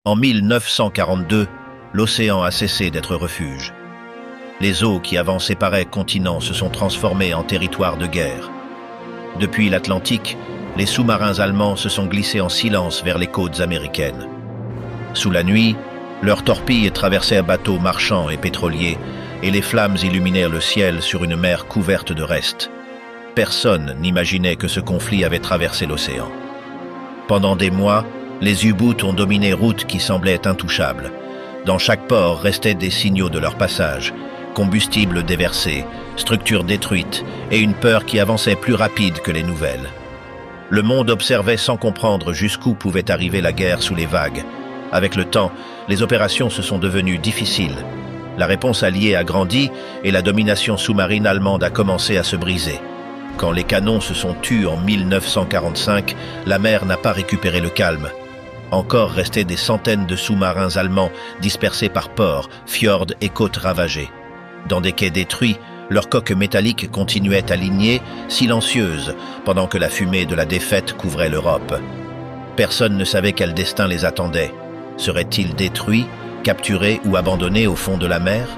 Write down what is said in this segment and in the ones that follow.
En 1942, l'océan a cessé d'être refuge. Les eaux qui avant séparaient continents se sont transformées en territoire de guerre. Depuis l'Atlantique, les sous-marins allemands se sont glissés en silence vers les côtes américaines. Sous la nuit, leurs torpilles traversaient bateaux marchands et pétroliers, et les flammes illuminèrent le ciel sur une mer couverte de restes. Personne n'imaginait que ce conflit avait traversé l'océan. Pendant des mois, les U-boots ont dominé routes qui semblaient intouchables. Dans chaque port restaient des signaux de leur passage, combustible déversé, structures détruites et une peur qui avançait plus rapide que les nouvelles. Le monde observait sans comprendre jusqu'où pouvait arriver la guerre sous les vagues. Avec le temps, les opérations se sont devenues difficiles. La réponse alliée a grandi et la domination sous-marine allemande a commencé à se briser. Quand les canons se sont tus en 1945, la mer n'a pas récupéré le calme. Encore restaient des centaines de sous-marins allemands dispersés par ports, fjords et côtes ravagées. Dans des quais détruits, leurs coques métalliques continuaient alignées, silencieuses, pendant que la fumée de la défaite couvrait l'Europe. Personne ne savait quel destin les attendait. Seraient-ils détruits, capturés ou abandonnés au fond de la mer ?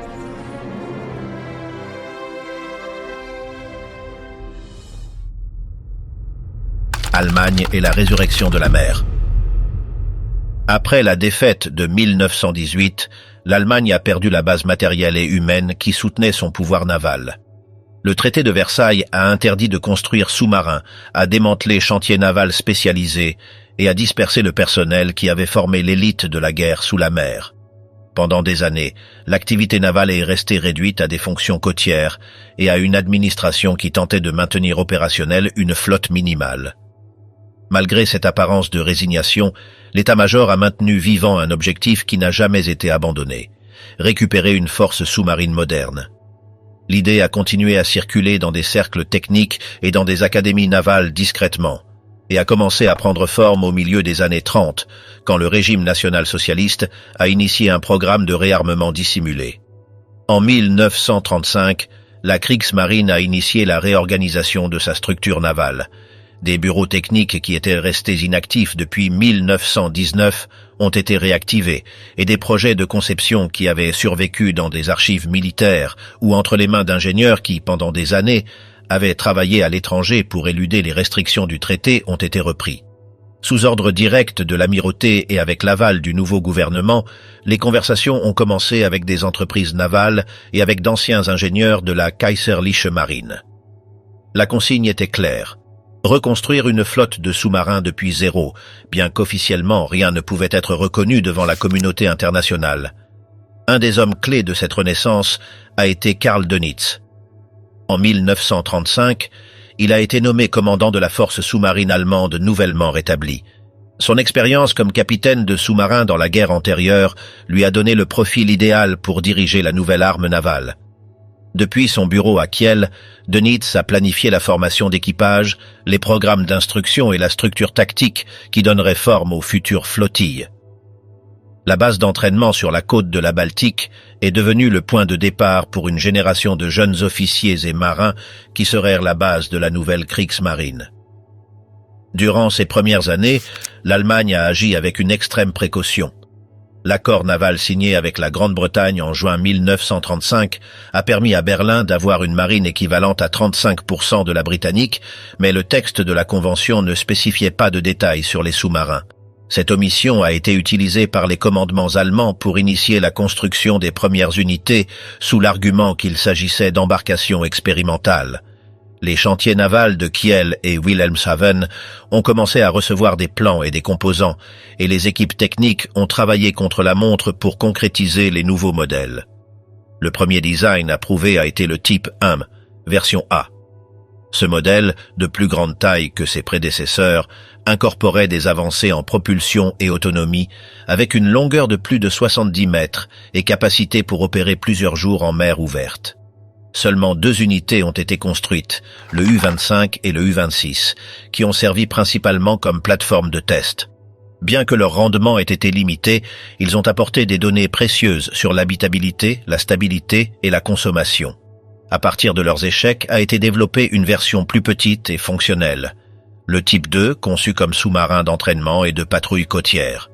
Allemagne et la résurrection de la mer. Après la défaite de 1918, l'Allemagne a perdu la base matérielle et humaine qui soutenait son pouvoir naval. Le traité de Versailles a interdit de construire sous-marins, a démantelé chantiers navals spécialisés et a dispersé le personnel qui avait formé l'élite de la guerre sous la mer. Pendant des années, l'activité navale est restée réduite à des fonctions côtières et à une administration qui tentait de maintenir opérationnelle une flotte minimale. Malgré cette apparence de résignation, l'état-major a maintenu vivant un objectif qui n'a jamais été abandonné: récupérer une force sous-marine moderne. L'idée a continué à circuler dans des cercles techniques et dans des académies navales discrètement, et a commencé à prendre forme au milieu des années 30, quand le régime national-socialiste a initié un programme de réarmement dissimulé. En 1935, la Kriegsmarine a initié la réorganisation de sa structure navale. Des bureaux techniques qui étaient restés inactifs depuis 1919 ont été réactivés et des projets de conception qui avaient survécu dans des archives militaires ou entre les mains d'ingénieurs qui, pendant des années, avaient travaillé à l'étranger pour éluder les restrictions du traité ont été repris. Sous ordre direct de l'amirauté et avec l'aval du nouveau gouvernement, les conversations ont commencé avec des entreprises navales et avec d'anciens ingénieurs de la Kaiserliche Marine. La consigne était claire: reconstruire une flotte de sous-marins depuis zéro, bien qu'officiellement rien ne pouvait être reconnu devant la communauté internationale. Un des hommes clés de cette renaissance a été Karl Dönitz. En 1935, il a été nommé commandant de la force sous-marine allemande nouvellement rétablie. Son expérience comme capitaine de sous-marin dans la guerre antérieure lui a donné le profil idéal pour diriger la nouvelle arme navale. Depuis son bureau à Kiel, Dönitz a planifié la formation d'équipage, les programmes d'instruction et la structure tactique qui donneraient forme aux futures flottilles. La base d'entraînement sur la côte de la Baltique est devenue le point de départ pour une génération de jeunes officiers et marins qui seraient la base de la nouvelle Kriegsmarine. Durant ces premières années, l'Allemagne a agi avec une extrême précaution. L'accord naval signé avec la Grande-Bretagne en juin 1935 a permis à Berlin d'avoir une marine équivalente à 35% de la britannique, mais le texte de la convention ne spécifiait pas de détails sur les sous-marins. Cette omission a été utilisée par les commandements allemands pour initier la construction des premières unités sous l'argument qu'il s'agissait d'embarcations expérimentales. Les chantiers navals de Kiel et Wilhelmshaven ont commencé à recevoir des plans et des composants, et les équipes techniques ont travaillé contre la montre pour concrétiser les nouveaux modèles. Le premier design approuvé a été le type IM, version A. Ce modèle, de plus grande taille que ses prédécesseurs, incorporait des avancées en propulsion et autonomie, avec une longueur de plus de 70 mètres et capacité pour opérer plusieurs jours en mer ouverte. Seulement 2 unités ont été construites, le U-25 et le U-26, qui ont servi principalement comme plateforme de test. Bien que leur rendement ait été limité, ils ont apporté des données précieuses sur l'habitabilité, la stabilité et la consommation. À partir de leurs échecs a été développée une version plus petite et fonctionnelle, le type 2 conçu comme sous-marin d'entraînement et de patrouille côtière.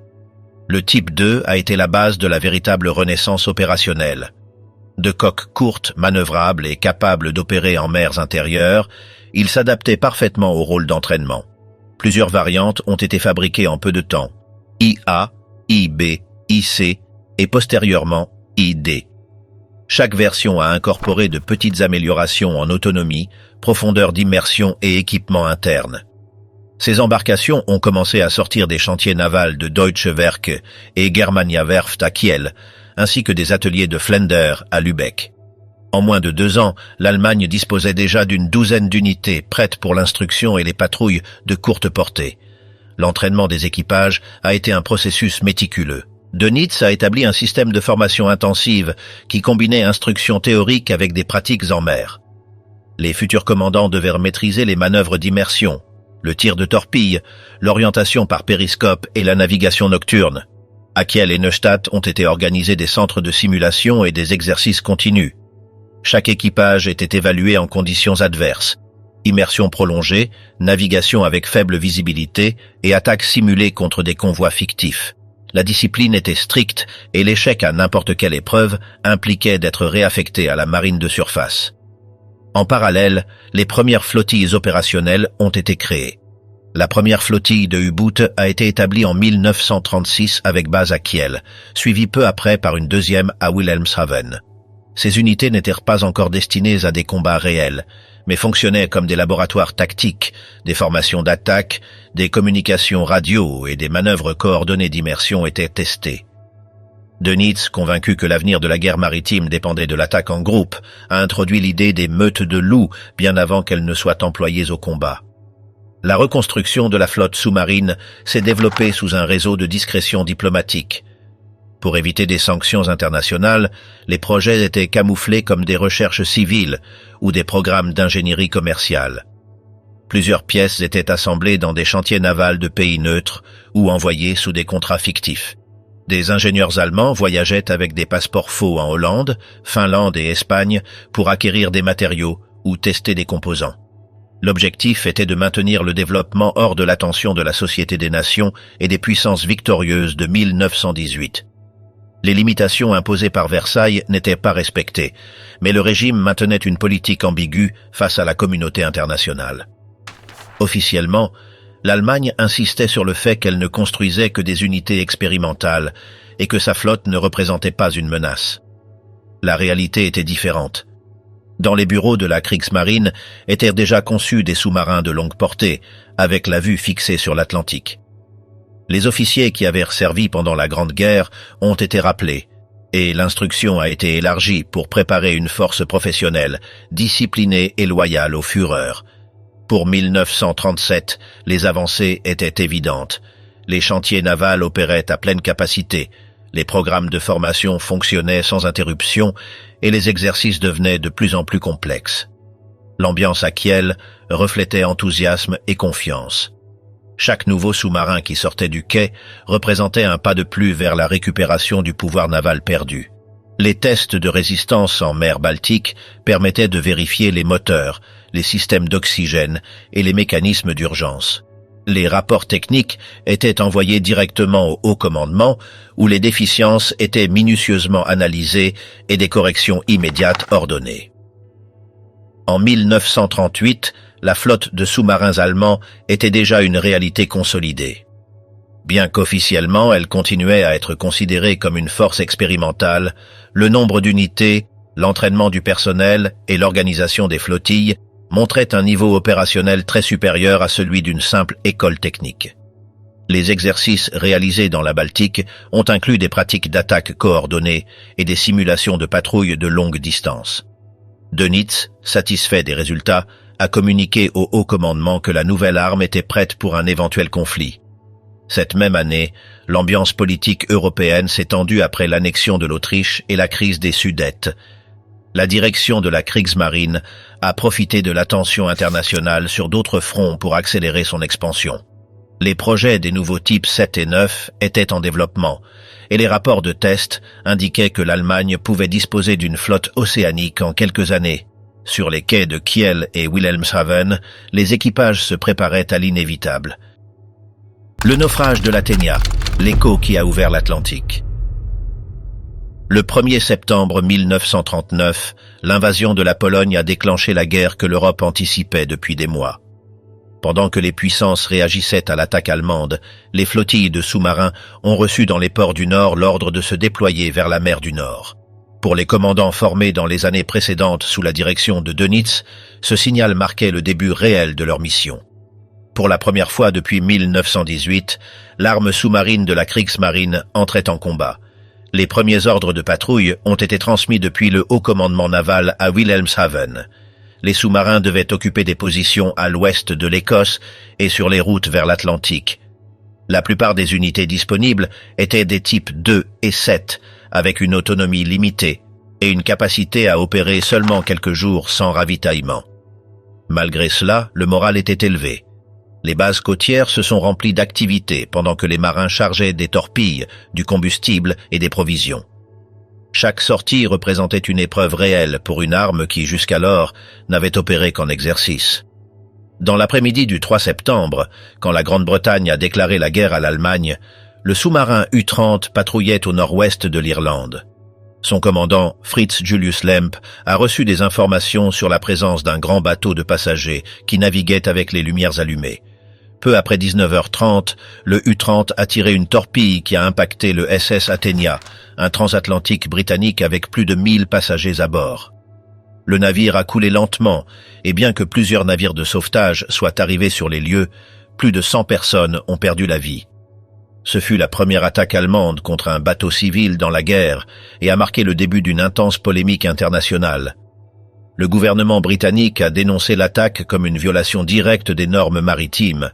Le type 2 a été la base de la véritable renaissance opérationnelle. De coques courtes, manœuvrables et capables d'opérer en mers intérieures, il s'adaptait parfaitement au rôle d'entraînement. Plusieurs variantes ont été fabriquées en peu de temps. IA, IB, IC et postérieurement ID. Chaque version a incorporé de petites améliorations en autonomie, profondeur d'immersion et équipement interne. Ces embarcations ont commencé à sortir des chantiers navals de Deutsche Werke et Germania Werft à Kiel, ainsi que des ateliers de Flender à Lübeck. En moins de 2 ans, l'Allemagne disposait déjà d'une douzaine d'unités prêtes pour l'instruction et les patrouilles de courte portée. L'entraînement des équipages a été un processus méticuleux. Dönitz a établi un système de formation intensive qui combinait instruction théorique avec des pratiques en mer. Les futurs commandants devaient maîtriser les manœuvres d'immersion, le tir de torpille, l'orientation par périscope et la navigation nocturne. À Kiel et Neustadt ont été organisés des centres de simulation et des exercices continus. Chaque équipage était évalué en conditions adverses. Immersion prolongée, navigation avec faible visibilité et attaque simulée contre des convois fictifs. La discipline était stricte et l'échec à n'importe quelle épreuve impliquait d'être réaffecté à la marine de surface. En parallèle, les premières flottilles opérationnelles ont été créées. La première flottille de U-Boot a été établie en 1936 avec base à Kiel, suivie peu après par une deuxième à Wilhelmshaven. Ces unités n'étaient pas encore destinées à des combats réels, mais fonctionnaient comme des laboratoires tactiques, des formations d'attaque, des communications radio et des manœuvres coordonnées d'immersion étaient testées. Dönitz, convaincu que l'avenir de la guerre maritime dépendait de l'attaque en groupe, a introduit l'idée des meutes de loups bien avant qu'elles ne soient employées au combat. La reconstruction de la flotte sous-marine s'est développée sous un réseau de discrétion diplomatique. Pour éviter des sanctions internationales, les projets étaient camouflés comme des recherches civiles ou des programmes d'ingénierie commerciale. Plusieurs pièces étaient assemblées dans des chantiers navals de pays neutres ou envoyées sous des contrats fictifs. Des ingénieurs allemands voyageaient avec des passeports faux en Hollande, Finlande et Espagne pour acquérir des matériaux ou tester des composants. L'objectif était de maintenir le développement hors de l'attention de la Société des Nations et des puissances victorieuses de 1918. Les limitations imposées par Versailles n'étaient pas respectées, mais le régime maintenait une politique ambiguë face à la communauté internationale. Officiellement, l'Allemagne insistait sur le fait qu'elle ne construisait que des unités expérimentales et que sa flotte ne représentait pas une menace. La réalité était différente. Dans les bureaux de la Kriegsmarine étaient déjà conçus des sous-marins de longue portée, avec la vue fixée sur l'Atlantique. Les officiers qui avaient servi pendant la Grande Guerre ont été rappelés, et l'instruction a été élargie pour préparer une force professionnelle, disciplinée et loyale au Führer. Pour 1937, les avancées étaient évidentes. Les chantiers navals opéraient à pleine capacité, les programmes de formation fonctionnaient sans interruption et les exercices devenaient de plus en plus complexes. L'ambiance à Kiel reflétait enthousiasme et confiance. Chaque nouveau sous-marin qui sortait du quai représentait un pas de plus vers la récupération du pouvoir naval perdu. Les tests de résistance en mer Baltique permettaient de vérifier les moteurs, les systèmes d'oxygène et les mécanismes d'urgence. Les rapports techniques étaient envoyés directement au haut commandement où les déficiences étaient minutieusement analysées et des corrections immédiates ordonnées. En 1938, la flotte de sous-marins allemands était déjà une réalité consolidée. Bien qu'officiellement elle continuait à être considérée comme une force expérimentale, le nombre d'unités, l'entraînement du personnel et l'organisation des flottilles montraient un niveau opérationnel très supérieur à celui d'une simple école technique. Les exercices réalisés dans la Baltique ont inclus des pratiques d'attaque coordonnées et des simulations de patrouilles de longue distance. Dönitz, satisfait des résultats, a communiqué au haut commandement que la nouvelle arme était prête pour un éventuel conflit. Cette même année, l'ambiance politique européenne s'est tendue après l'annexion de l'Autriche et la crise des Sudètes. La direction de la Kriegsmarine a profité de l'attention internationale sur d'autres fronts pour accélérer son expansion. Les projets des nouveaux types 7 et 9 étaient en développement, et les rapports de test indiquaient que l'Allemagne pouvait disposer d'une flotte océanique en quelques années. Sur les quais de Kiel et Wilhelmshaven, les équipages se préparaient à l'inévitable. Le naufrage de l'Athénia, l'écho qui a ouvert l'Atlantique. Le 1er septembre 1939, l'invasion de la Pologne a déclenché la guerre que l'Europe anticipait depuis des mois. Pendant que les puissances réagissaient à l'attaque allemande, les flottilles de sous-marins ont reçu dans les ports du Nord l'ordre de se déployer vers la mer du Nord. Pour les commandants formés dans les années précédentes sous la direction de Dönitz, ce signal marquait le début réel de leur mission. Pour la première fois depuis 1918, l'arme sous-marine de la Kriegsmarine entrait en combat. Les premiers ordres de patrouille ont été transmis depuis le haut commandement naval à Wilhelmshaven. Les sous-marins devaient occuper des positions à l'ouest de l'Écosse et sur les routes vers l'Atlantique. La plupart des unités disponibles étaient des types 2 et 7, avec une autonomie limitée et une capacité à opérer seulement quelques jours sans ravitaillement. Malgré cela, le moral était élevé. Les bases côtières se sont remplies d'activités pendant que les marins chargeaient des torpilles, du combustible et des provisions. Chaque sortie représentait une épreuve réelle pour une arme qui, jusqu'alors, n'avait opéré qu'en exercice. Dans l'après-midi du 3 septembre, quand la Grande-Bretagne a déclaré la guerre à l'Allemagne, le sous-marin U-30 patrouillait au nord-ouest de l'Irlande. Son commandant, Fritz Julius Lemp, a reçu des informations sur la présence d'un grand bateau de passagers qui naviguait avec les lumières allumées. Peu après 19h30, le U-30 a tiré une torpille qui a impacté le SS Athenia, un transatlantique britannique avec plus de 1000 passagers à bord. Le navire a coulé lentement, et bien que plusieurs navires de sauvetage soient arrivés sur les lieux, plus de 100 personnes ont perdu la vie. Ce fut la première attaque allemande contre un bateau civil dans la guerre et a marqué le début d'une intense polémique internationale. Le gouvernement britannique a dénoncé l'attaque comme une violation directe des normes maritimes.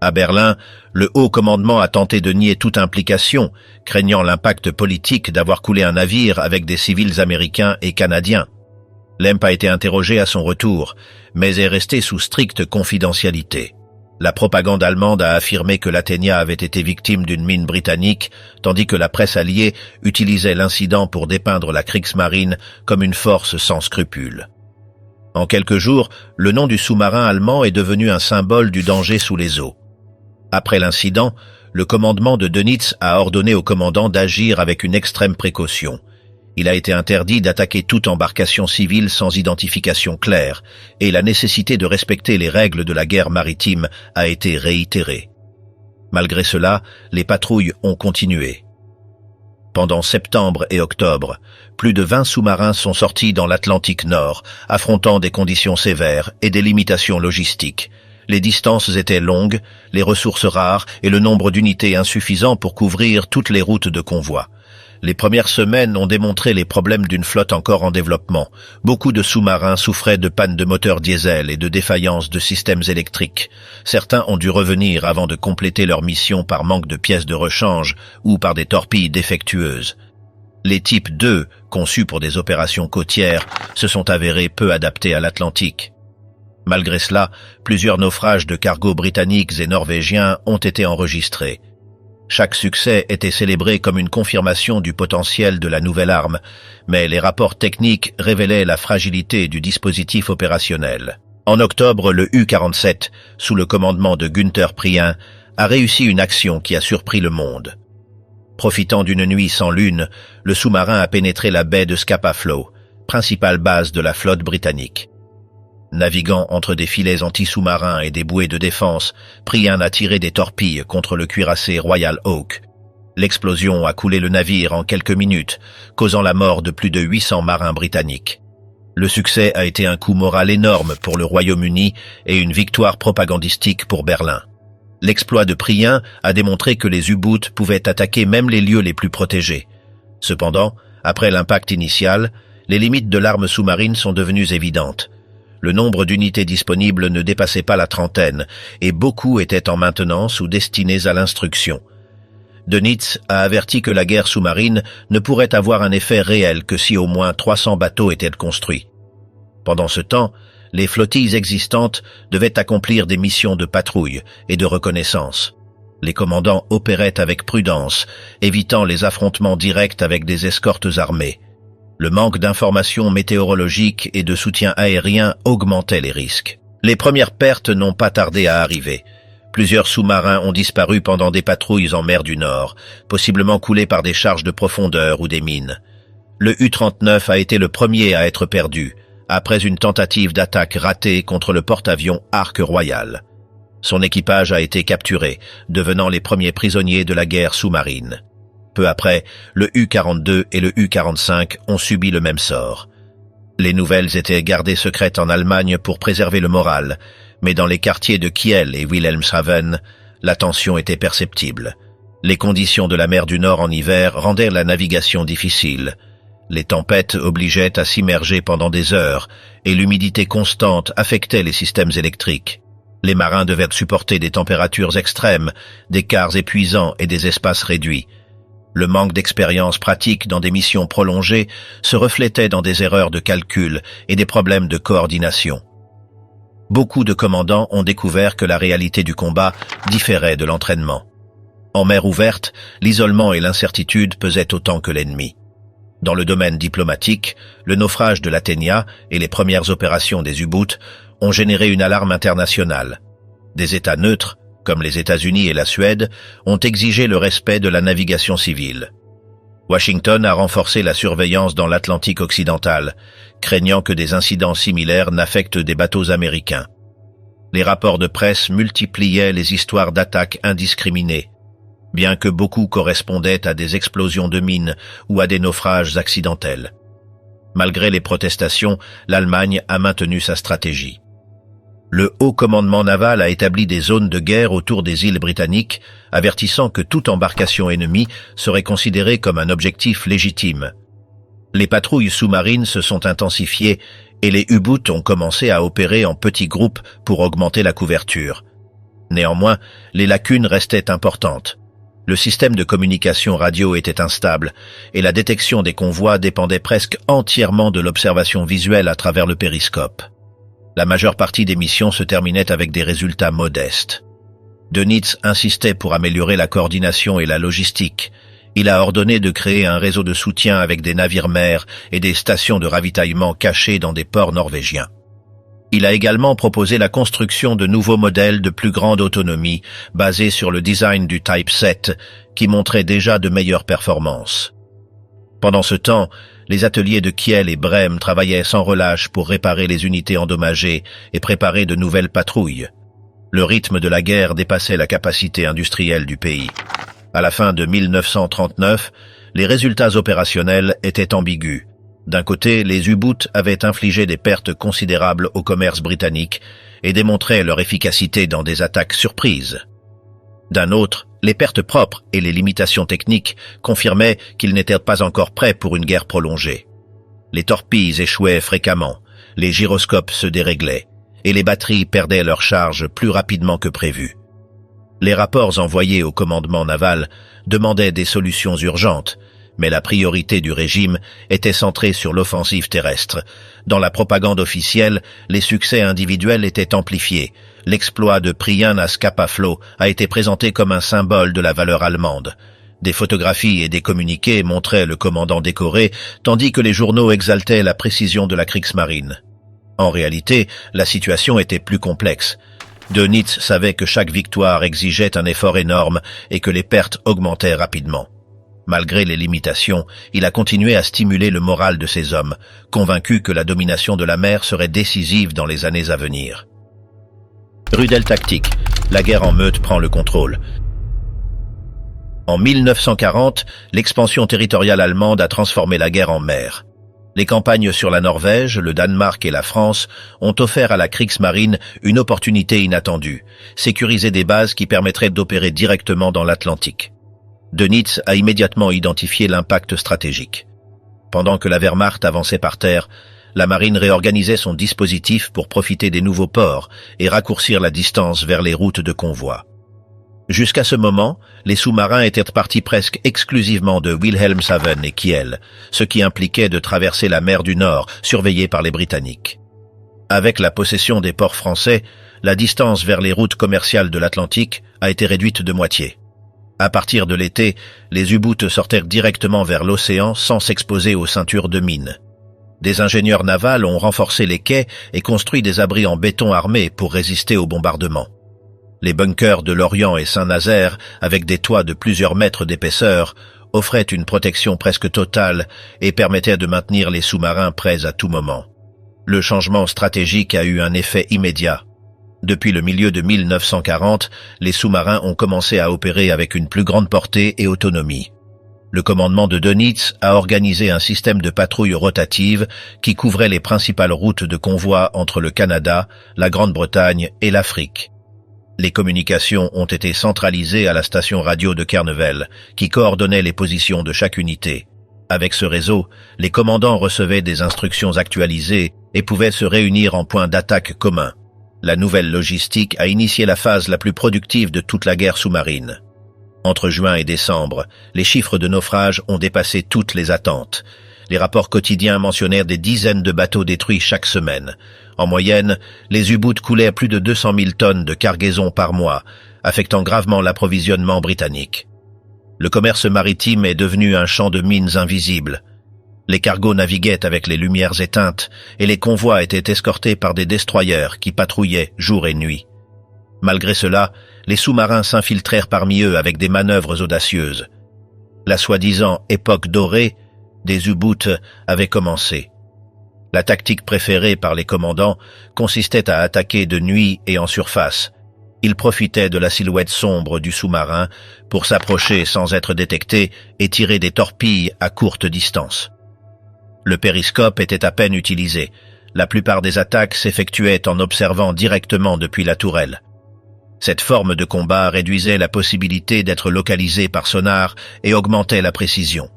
À Berlin, le haut commandement a tenté de nier toute implication, craignant l'impact politique d'avoir coulé un navire avec des civils américains et canadiens. Lemp a été interrogé à son retour, mais est resté sous stricte confidentialité. La propagande allemande a affirmé que l'Athenia avait été victime d'une mine britannique, tandis que la presse alliée utilisait l'incident pour dépeindre la Kriegsmarine comme une force sans scrupules. En quelques jours, le nom du sous-marin allemand est devenu un symbole du danger sous les eaux. Après l'incident, le commandement de Dönitz a ordonné au commandant d'agir avec une extrême précaution. Il a été interdit d'attaquer toute embarcation civile sans identification claire, et la nécessité de respecter les règles de la guerre maritime a été réitérée. Malgré cela, les patrouilles ont continué. Pendant septembre et octobre, plus de 20 sous-marins sont sortis dans l'Atlantique Nord, affrontant des conditions sévères et des limitations logistiques. Les distances étaient longues, les ressources rares et le nombre d'unités insuffisant pour couvrir toutes les routes de convoi. Les premières semaines ont démontré les problèmes d'une flotte encore en développement. Beaucoup de sous-marins souffraient de pannes de moteurs diesel et de défaillances de systèmes électriques. Certains ont dû revenir avant de compléter leur mission par manque de pièces de rechange ou par des torpilles défectueuses. Les types 2, conçus pour des opérations côtières, se sont avérés peu adaptés à l'Atlantique. Malgré cela, plusieurs naufrages de cargos britanniques et norvégiens ont été enregistrés. Chaque succès était célébré comme une confirmation du potentiel de la nouvelle arme, mais les rapports techniques révélaient la fragilité du dispositif opérationnel. En octobre, le U-47, sous le commandement de Günther Prien, a réussi une action qui a surpris le monde. Profitant d'une nuit sans lune, le sous-marin a pénétré la baie de Scapa Flow, principale base de la flotte britannique. Naviguant entre des filets anti-sous-marins et des bouées de défense, Prien a tiré des torpilles contre le cuirassé Royal Oak. L'explosion a coulé le navire en quelques minutes, causant la mort de plus de 800 marins britanniques. Le succès a été un coup moral énorme pour le Royaume-Uni et une victoire propagandistique pour Berlin. L'exploit de Prien a démontré que les U-boots pouvaient attaquer même les lieux les plus protégés. Cependant, après l'impact initial, les limites de l'arme sous-marine sont devenues évidentes. Le nombre d'unités disponibles ne dépassait pas la trentaine, et beaucoup étaient en maintenance ou destinés à l'instruction. Dönitz a averti que la guerre sous-marine ne pourrait avoir un effet réel que si au moins 300 bateaux étaient construits. Pendant ce temps, les flottilles existantes devaient accomplir des missions de patrouille et de reconnaissance. Les commandants opéraient avec prudence, évitant les affrontements directs avec des escortes armées. Le manque d'informations météorologiques et de soutien aérien augmentait les risques. Les premières pertes n'ont pas tardé à arriver. Plusieurs sous-marins ont disparu pendant des patrouilles en mer du Nord, possiblement coulés par des charges de profondeur ou des mines. Le U-39 a été le premier à être perdu, après une tentative d'attaque ratée contre le porte-avions Ark Royal. Son équipage a été capturé, devenant les premiers prisonniers de la guerre sous-marine. Peu après, le U-42 et le U-45 ont subi le même sort. Les nouvelles étaient gardées secrètes en Allemagne pour préserver le moral, mais dans les quartiers de Kiel et Wilhelmshaven, la tension était perceptible. Les conditions de la mer du Nord en hiver rendaient la navigation difficile. Les tempêtes obligeaient à s'immerger pendant des heures, et l'humidité constante affectait les systèmes électriques. Les marins devaient supporter des températures extrêmes, des quarts épuisants et des espaces réduits. Le manque d'expérience pratique dans des missions prolongées se reflétait dans des erreurs de calcul et des problèmes de coordination. Beaucoup de commandants ont découvert que la réalité du combat différait de l'entraînement. En mer ouverte, l'isolement et l'incertitude pesaient autant que l'ennemi. Dans le domaine diplomatique, le naufrage de l'Athenia et les premières opérations des U-Boots ont généré une alarme internationale. Des États neutres, comme les États-Unis et la Suède, ont exigé le respect de la navigation civile. Washington a renforcé la surveillance dans l'Atlantique occidental, craignant que des incidents similaires n'affectent des bateaux américains. Les rapports de presse multipliaient les histoires d'attaques indiscriminées, bien que beaucoup correspondaient à des explosions de mines ou à des naufrages accidentels. Malgré les protestations, l'Allemagne a maintenu sa stratégie. Le haut commandement naval a établi des zones de guerre autour des îles britanniques, avertissant que toute embarcation ennemie serait considérée comme un objectif légitime. Les patrouilles sous-marines se sont intensifiées et les U-Boots ont commencé à opérer en petits groupes pour augmenter la couverture. Néanmoins, les lacunes restaient importantes. Le système de communication radio était instable et la détection des convois dépendait presque entièrement de l'observation visuelle à travers le périscope. La majeure partie des missions se terminait avec des résultats modestes. Dönitz insistait pour améliorer la coordination et la logistique. Il a ordonné de créer un réseau de soutien avec des navires-mers et des stations de ravitaillement cachées dans des ports norvégiens. Il a également proposé la construction de nouveaux modèles de plus grande autonomie basés sur le design du Type 7 qui montrait déjà de meilleures performances. Pendant ce temps, les ateliers de Kiel et Brême travaillaient sans relâche pour réparer les unités endommagées et préparer de nouvelles patrouilles. Le rythme de la guerre dépassait la capacité industrielle du pays. À la fin de 1939, les résultats opérationnels étaient ambigus. D'un côté, les U-Boots avaient infligé des pertes considérables au commerce britannique et démontraient leur efficacité dans des attaques surprises. D'un autre, les pertes propres et les limitations techniques confirmaient qu'ils n'étaient pas encore prêts pour une guerre prolongée. Les torpilles échouaient fréquemment, les gyroscopes se déréglaient, et les batteries perdaient leur charge plus rapidement que prévu. Les rapports envoyés au commandement naval demandaient des solutions urgentes, mais la priorité du régime était centrée sur l'offensive terrestre. Dans la propagande officielle, les succès individuels étaient amplifiés. L'exploit de Priyan à Scapa-Flow a été présenté comme un symbole de la valeur allemande. Des photographies et des communiqués montraient le commandant décoré, tandis que les journaux exaltaient la précision de la Kriegsmarine. En réalité, la situation était plus complexe. Dönitz savait que chaque victoire exigeait un effort énorme et que les pertes augmentaient rapidement. Malgré les limitations, il a continué à stimuler le moral de ses hommes, convaincu que la domination de la mer serait décisive dans les années à venir. Rudel tactique, la guerre en meute prend le contrôle. En 1940, l'expansion territoriale allemande a transformé la guerre en mer. Les campagnes sur la Norvège, le Danemark et la France ont offert à la Kriegsmarine une opportunité inattendue, sécuriser des bases qui permettraient d'opérer directement dans l'Atlantique. Dönitz a immédiatement identifié l'impact stratégique. Pendant que la Wehrmacht avançait par terre, la marine réorganisait son dispositif pour profiter des nouveaux ports et raccourcir la distance vers les routes de convoi. Jusqu'à ce moment, les sous-marins étaient partis presque exclusivement de Wilhelmshaven et Kiel, ce qui impliquait de traverser la mer du Nord, surveillée par les Britanniques. Avec la possession des ports français, la distance vers les routes commerciales de l'Atlantique a été réduite de moitié. À partir de l'été, les U-Boots sortirent directement vers l'océan sans s'exposer aux ceintures de mines. Des ingénieurs navals ont renforcé les quais et construit des abris en béton armé pour résister aux bombardements. Les bunkers de Lorient et Saint-Nazaire, avec des toits de plusieurs mètres d'épaisseur, offraient une protection presque totale et permettaient de maintenir les sous-marins prêts à tout moment. Le changement stratégique a eu un effet immédiat. Depuis le milieu de 1940, les sous-marins ont commencé à opérer avec une plus grande portée et autonomie. Le commandement de Dönitz a organisé un système de patrouille rotative qui couvrait les principales routes de convoi entre le Canada, la Grande-Bretagne et l'Afrique. Les communications ont été centralisées à la station radio de Kernevel, qui coordonnait les positions de chaque unité. Avec ce réseau, les commandants recevaient des instructions actualisées et pouvaient se réunir en point d'attaque commun. La nouvelle logistique a initié la phase la plus productive de toute la guerre sous-marine. Entre juin et décembre, les chiffres de naufrages ont dépassé toutes les attentes. Les rapports quotidiens mentionnèrent des dizaines de bateaux détruits chaque semaine. En moyenne, les U-boots coulaient plus de 200 000 tonnes de cargaison par mois, affectant gravement l'approvisionnement britannique. Le commerce maritime est devenu un champ de mines invisible. Les cargos naviguaient avec les lumières éteintes et les convois étaient escortés par des destroyers qui patrouillaient jour et nuit. Malgré cela, les sous-marins s'infiltrèrent parmi eux avec des manœuvres audacieuses. La soi-disant époque dorée des U-boots avait commencé. La tactique préférée par les commandants consistait à attaquer de nuit et en surface. Ils profitaient de la silhouette sombre du sous-marin pour s'approcher sans être détectés et tirer des torpilles à courte distance. Le périscope était à peine utilisé. La plupart des attaques s'effectuaient en observant directement depuis la tourelle. Cette forme de combat réduisait la possibilité d'être localisé par sonar et augmentait la précision.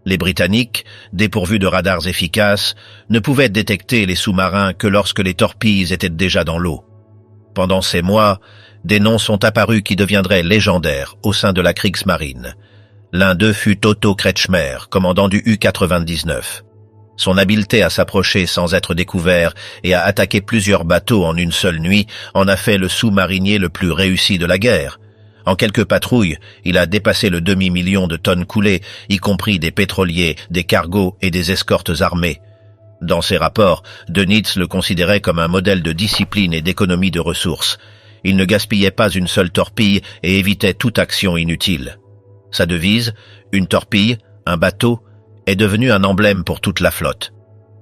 Les Britanniques, dépourvus de radars efficaces, ne pouvaient détecter les sous-marins que lorsque les torpilles étaient déjà dans l'eau. Pendant ces mois, des noms sont apparus qui deviendraient légendaires au sein de la Kriegsmarine. L'un d'eux fut Otto Kretschmer, commandant du U-99. Son habileté à s'approcher sans être découvert et à attaquer plusieurs bateaux en une seule nuit en a fait le sous-marinier le plus réussi de la guerre. En quelques patrouilles, il a dépassé le demi-million de tonnes coulées, y compris des pétroliers, des cargos et des escortes armées. Dans ses rapports, Dönitz le considérait comme un modèle de discipline et d'économie de ressources. Il ne gaspillait pas une seule torpille et évitait toute action inutile. Sa devise, une torpille, un bateau, est devenue un emblème pour toute la flotte.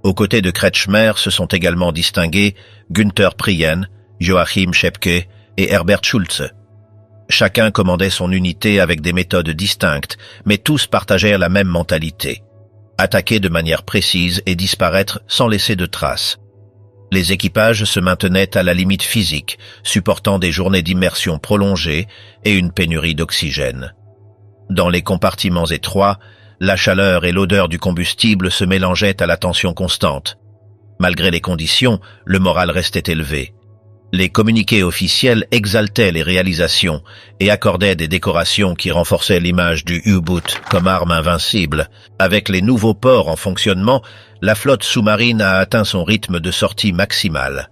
Aux côtés de Kretschmer se sont également distingués Günther Prien, Joachim Schepke et Herbert Schulze. Chacun commandait son unité avec des méthodes distinctes, mais tous partagèrent la même mentalité. Attaquer de manière précise et disparaître sans laisser de traces. Les équipages se maintenaient à la limite physique, supportant des journées d'immersion prolongées et une pénurie d'oxygène. Dans les compartiments étroits, la chaleur et l'odeur du combustible se mélangeaient à la tension constante. Malgré les conditions, le moral restait élevé. Les communiqués officiels exaltaient les réalisations et accordaient des décorations qui renforçaient l'image du U-boot comme arme invincible. Avec les nouveaux ports en fonctionnement, la flotte sous-marine a atteint son rythme de sortie maximal.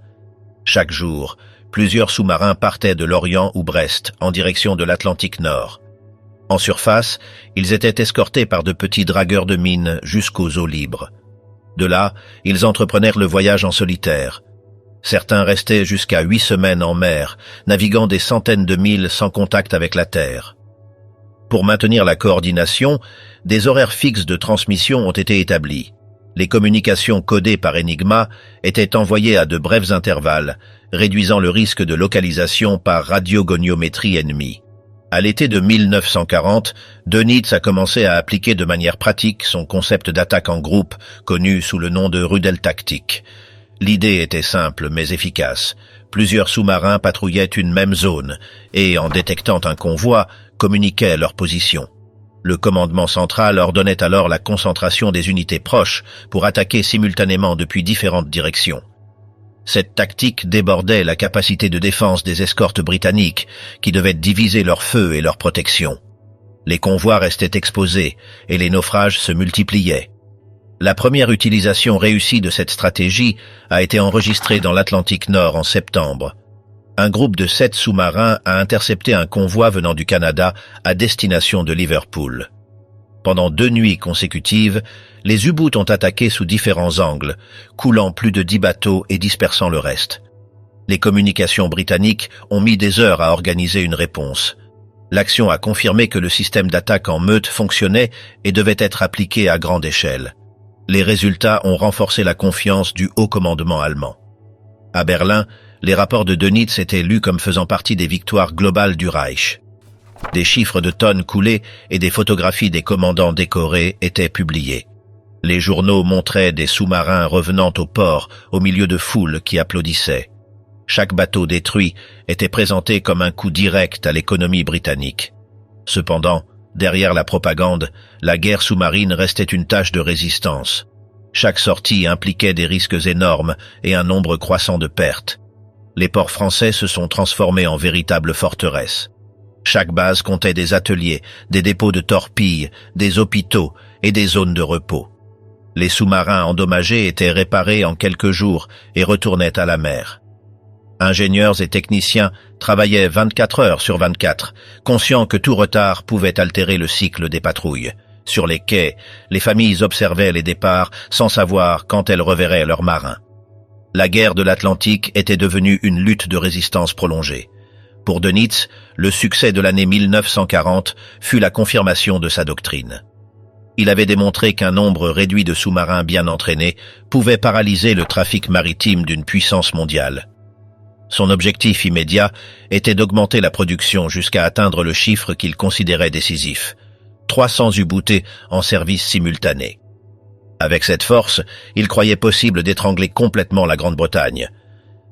Chaque jour, plusieurs sous-marins partaient de Lorient ou Brest en direction de l'Atlantique Nord. En surface, ils étaient escortés par de petits dragueurs de mines jusqu'aux eaux libres. De là, ils entreprenèrent le voyage en solitaire. Certains restaient jusqu'à 8 semaines en mer, naviguant des centaines de milles sans contact avec la terre. Pour maintenir la coordination, des horaires fixes de transmission ont été établis. Les communications codées par Enigma étaient envoyées à de brefs intervalles, réduisant le risque de localisation par radiogoniométrie ennemie. À l'été de 1940, Dönitz a commencé à appliquer de manière pratique son concept d'attaque en groupe, connu sous le nom de Rudeltaktik. L'idée était simple mais efficace. Plusieurs sous-marins patrouillaient une même zone et, en détectant un convoi, communiquaient leur position. Le commandement central ordonnait alors la concentration des unités proches pour attaquer simultanément depuis différentes directions. Cette tactique débordait la capacité de défense des escortes britanniques, qui devaient diviser leur feu et leur protection. Les convois restaient exposés et les naufrages se multipliaient. La première utilisation réussie de cette stratégie a été enregistrée dans l'Atlantique Nord en septembre. Un groupe de 7 sous-marins a intercepté un convoi venant du Canada à destination de Liverpool. Pendant 2 nuits consécutives, les U-boots ont attaqué sous différents angles, coulant plus de 10 bateaux et dispersant le reste. Les communications britanniques ont mis des heures à organiser une réponse. L'action a confirmé que le système d'attaque en meute fonctionnait et devait être appliqué à grande échelle. Les résultats ont renforcé la confiance du haut commandement allemand. À Berlin, les rapports de Dönitz étaient lus comme faisant partie des victoires globales du Reich. Des chiffres de tonnes coulées et des photographies des commandants décorés étaient publiés. Les journaux montraient des sous-marins revenant au port au milieu de foules qui applaudissaient. Chaque bateau détruit était présenté comme un coup direct à l'économie britannique. Cependant, derrière la propagande, la guerre sous-marine restait une tâche de résistance. Chaque sortie impliquait des risques énormes et un nombre croissant de pertes. Les ports français se sont transformés en véritables forteresses. Chaque base comptait des ateliers, des dépôts de torpilles, des hôpitaux et des zones de repos. Les sous-marins endommagés étaient réparés en quelques jours et retournaient à la mer. Ingénieurs et techniciens travaillaient 24 heures sur 24, conscients que tout retard pouvait altérer le cycle des patrouilles. Sur les quais, les familles observaient les départs sans savoir quand elles reverraient leurs marins. La guerre de l'Atlantique était devenue une lutte de résistance prolongée. Pour Dönitz, le succès de l'année 1940 fut la confirmation de sa doctrine. Il avait démontré qu'un nombre réduit de sous-marins bien entraînés pouvait paralyser le trafic maritime d'une puissance mondiale. Son objectif immédiat était d'augmenter la production jusqu'à atteindre le chiffre qu'il considérait décisif, 300 U-bootés en service simultané. Avec cette force, il croyait possible d'étrangler complètement la Grande-Bretagne.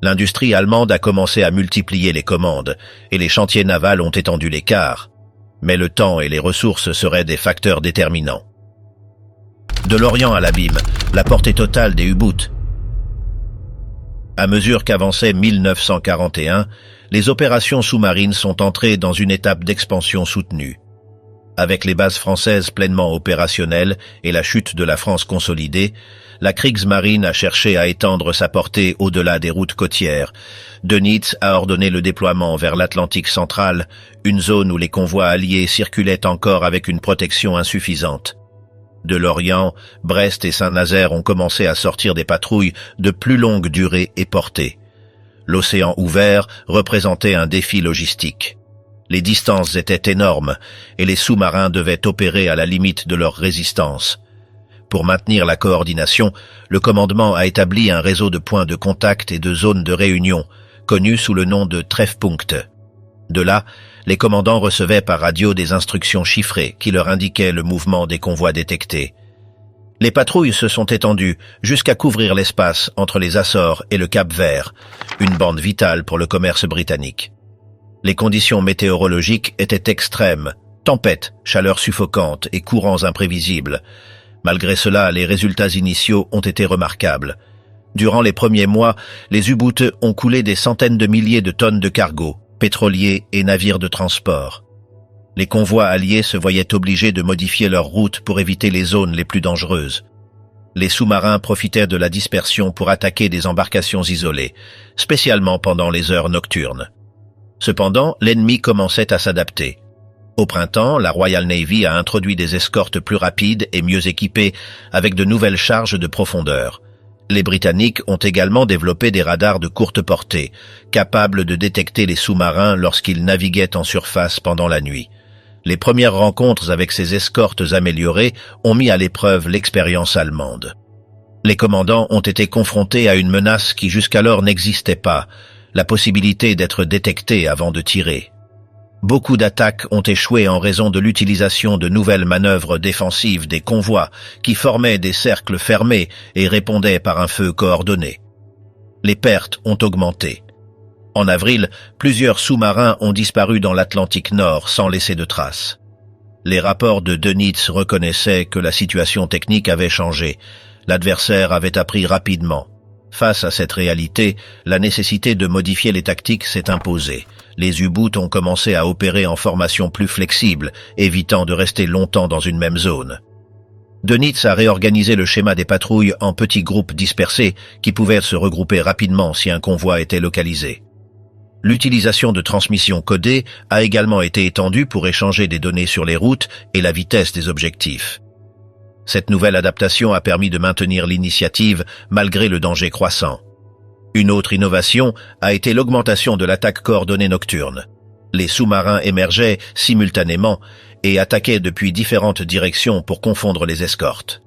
L'industrie allemande a commencé à multiplier les commandes et les chantiers navals ont étendu l'écart. Mais le temps et les ressources seraient des facteurs déterminants. De l'Orient à l'abîme, la portée totale des U-boots. À mesure qu'avançait 1941, les opérations sous-marines sont entrées dans une étape d'expansion soutenue. Avec les bases françaises pleinement opérationnelles et la chute de la France consolidée, la Kriegsmarine a cherché à étendre sa portée au-delà des routes côtières. Dönitz a ordonné le déploiement vers l'Atlantique central, une zone où les convois alliés circulaient encore avec une protection insuffisante. De l'Orient, Brest et Saint-Nazaire ont commencé à sortir des patrouilles de plus longue durée et portée. L'océan ouvert représentait un défi logistique. Les distances étaient énormes et les sous-marins devaient opérer à la limite de leur résistance. Pour maintenir la coordination, le commandement a établi un réseau de points de contact et de zones de réunion, connus sous le nom de Treffpunkte. De là, les commandants recevaient par radio des instructions chiffrées qui leur indiquaient le mouvement des convois détectés. Les patrouilles se sont étendues jusqu'à couvrir l'espace entre les Açores et le Cap-Vert, une bande vitale pour le commerce britannique. Les conditions météorologiques étaient extrêmes, tempêtes, chaleur suffocante et courants imprévisibles. Malgré cela, les résultats initiaux ont été remarquables. Durant les premiers mois, les U-boots ont coulé des centaines de milliers de tonnes de cargo, pétroliers et navires de transport. Les convois alliés se voyaient obligés de modifier leur route pour éviter les zones les plus dangereuses. Les sous-marins profitaient de la dispersion pour attaquer des embarcations isolées, spécialement pendant les heures nocturnes. Cependant, l'ennemi commençait à s'adapter. Au printemps, la Royal Navy a introduit des escortes plus rapides et mieux équipées avec de nouvelles charges de profondeur. Les Britanniques ont également développé des radars de courte portée, capables de détecter les sous-marins lorsqu'ils naviguaient en surface pendant la nuit. Les premières rencontres avec ces escortes améliorées ont mis à l'épreuve l'expérience allemande. Les commandants ont été confrontés à une menace qui jusqu'alors n'existait pas, la possibilité d'être détectés avant de tirer. Beaucoup d'attaques ont échoué en raison de l'utilisation de nouvelles manœuvres défensives des convois qui formaient des cercles fermés et répondaient par un feu coordonné. Les pertes ont augmenté. En avril, plusieurs sous-marins ont disparu dans l'Atlantique Nord sans laisser de traces. Les rapports de Dönitz reconnaissaient que la situation technique avait changé. L'adversaire avait appris rapidement. Face à cette réalité, la nécessité de modifier les tactiques s'est imposée. Les U-boots ont commencé à opérer en formation plus flexible, évitant de rester longtemps dans une même zone. Dönitz a réorganisé le schéma des patrouilles en petits groupes dispersés qui pouvaient se regrouper rapidement si un convoi était localisé. L'utilisation de transmissions codées a également été étendue pour échanger des données sur les routes et la vitesse des objectifs. Cette nouvelle adaptation a permis de maintenir l'initiative malgré le danger croissant. Une autre innovation a été l'augmentation de l'attaque coordonnée nocturne. Les sous-marins émergeaient simultanément et attaquaient depuis différentes directions pour confondre les escortes.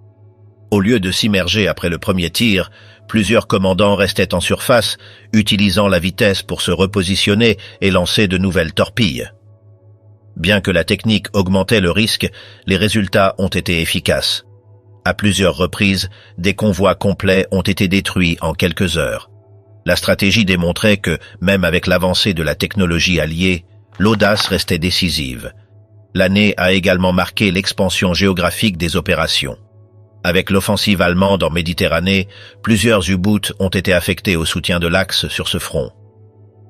Au lieu de s'immerger après le premier tir, plusieurs commandants restaient en surface, utilisant la vitesse pour se repositionner et lancer de nouvelles torpilles. Bien que la technique augmentait le risque, les résultats ont été efficaces. À plusieurs reprises, des convois complets ont été détruits en quelques heures. La stratégie démontrait que, même avec l'avancée de la technologie alliée, l'audace restait décisive. L'année a également marqué l'expansion géographique des opérations. Avec l'offensive allemande en Méditerranée, plusieurs U-boots ont été affectés au soutien de l'Axe sur ce front.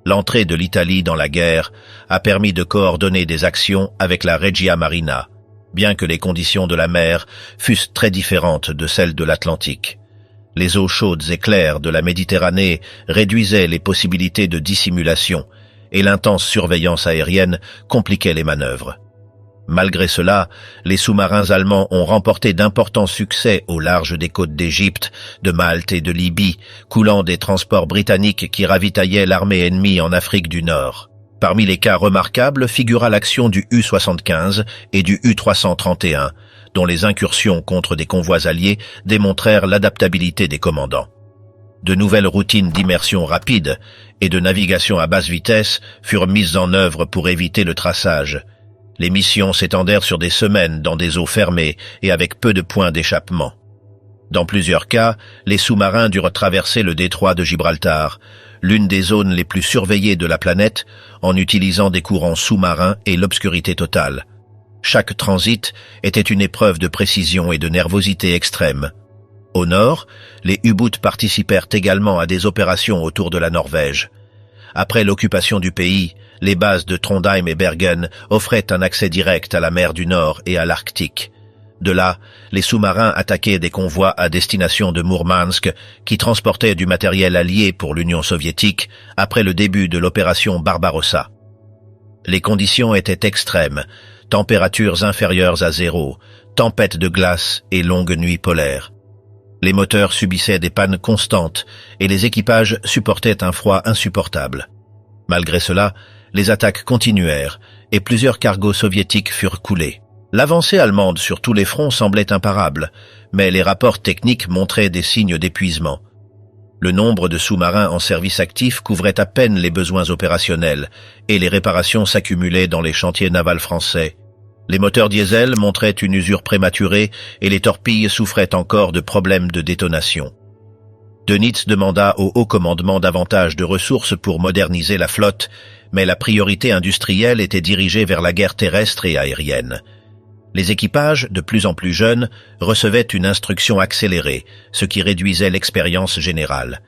L'entrée de l'Italie dans la guerre a permis de coordonner des actions avec la Regia Marina, bien que les conditions de la mer fussent très différentes de celles de l'Atlantique. Les eaux chaudes et claires de la Méditerranée réduisaient les possibilités de dissimulation et l'intense surveillance aérienne compliquait les manœuvres. Malgré cela, les sous-marins allemands ont remporté d'importants succès au large des côtes d'Égypte, de Malte et de Libye, coulant des transports britanniques qui ravitaillaient l'armée ennemie en Afrique du Nord. Parmi les cas remarquables figura l'action du U-75 et du U-331, dont les incursions contre des convois alliés démontrèrent l'adaptabilité des commandants. De nouvelles routines d'immersion rapide et de navigation à basse vitesse furent mises en œuvre pour éviter le traçage. Les missions s'étendèrent sur des semaines dans des eaux fermées et avec peu de points d'échappement. Dans plusieurs cas, les sous-marins durent traverser le détroit de Gibraltar, l'une des zones les plus surveillées de la planète, en utilisant des courants sous-marins et l'obscurité totale. Chaque transit était une épreuve de précision et de nervosité extrême. Au nord, les U-boots participèrent également à des opérations autour de la Norvège. Après l'occupation du pays, les bases de Trondheim et Bergen offraient un accès direct à la mer du Nord et à l'Arctique. De là, les sous-marins attaquaient des convois à destination de Mourmansk qui transportaient du matériel allié pour l'Union soviétique après le début de l'opération Barbarossa. Les conditions étaient extrêmes, températures inférieures à 0, tempêtes de glace et longues nuits polaires. Les moteurs subissaient des pannes constantes et les équipages supportaient un froid insupportable. Malgré cela, les attaques continuèrent et plusieurs cargos soviétiques furent coulés. L'avancée allemande sur tous les fronts semblait imparable, mais les rapports techniques montraient des signes d'épuisement. Le nombre de sous-marins en service actif couvrait à peine les besoins opérationnels et les réparations s'accumulaient dans les chantiers navals français. Les moteurs diesel montraient une usure prématurée et les torpilles souffraient encore de problèmes de détonation. Dönitz demanda au haut commandement davantage de ressources pour moderniser la flotte, mais la priorité industrielle était dirigée vers la guerre terrestre et aérienne. Les équipages, de plus en plus jeunes, recevaient une instruction accélérée, ce qui réduisait l'expérience générale.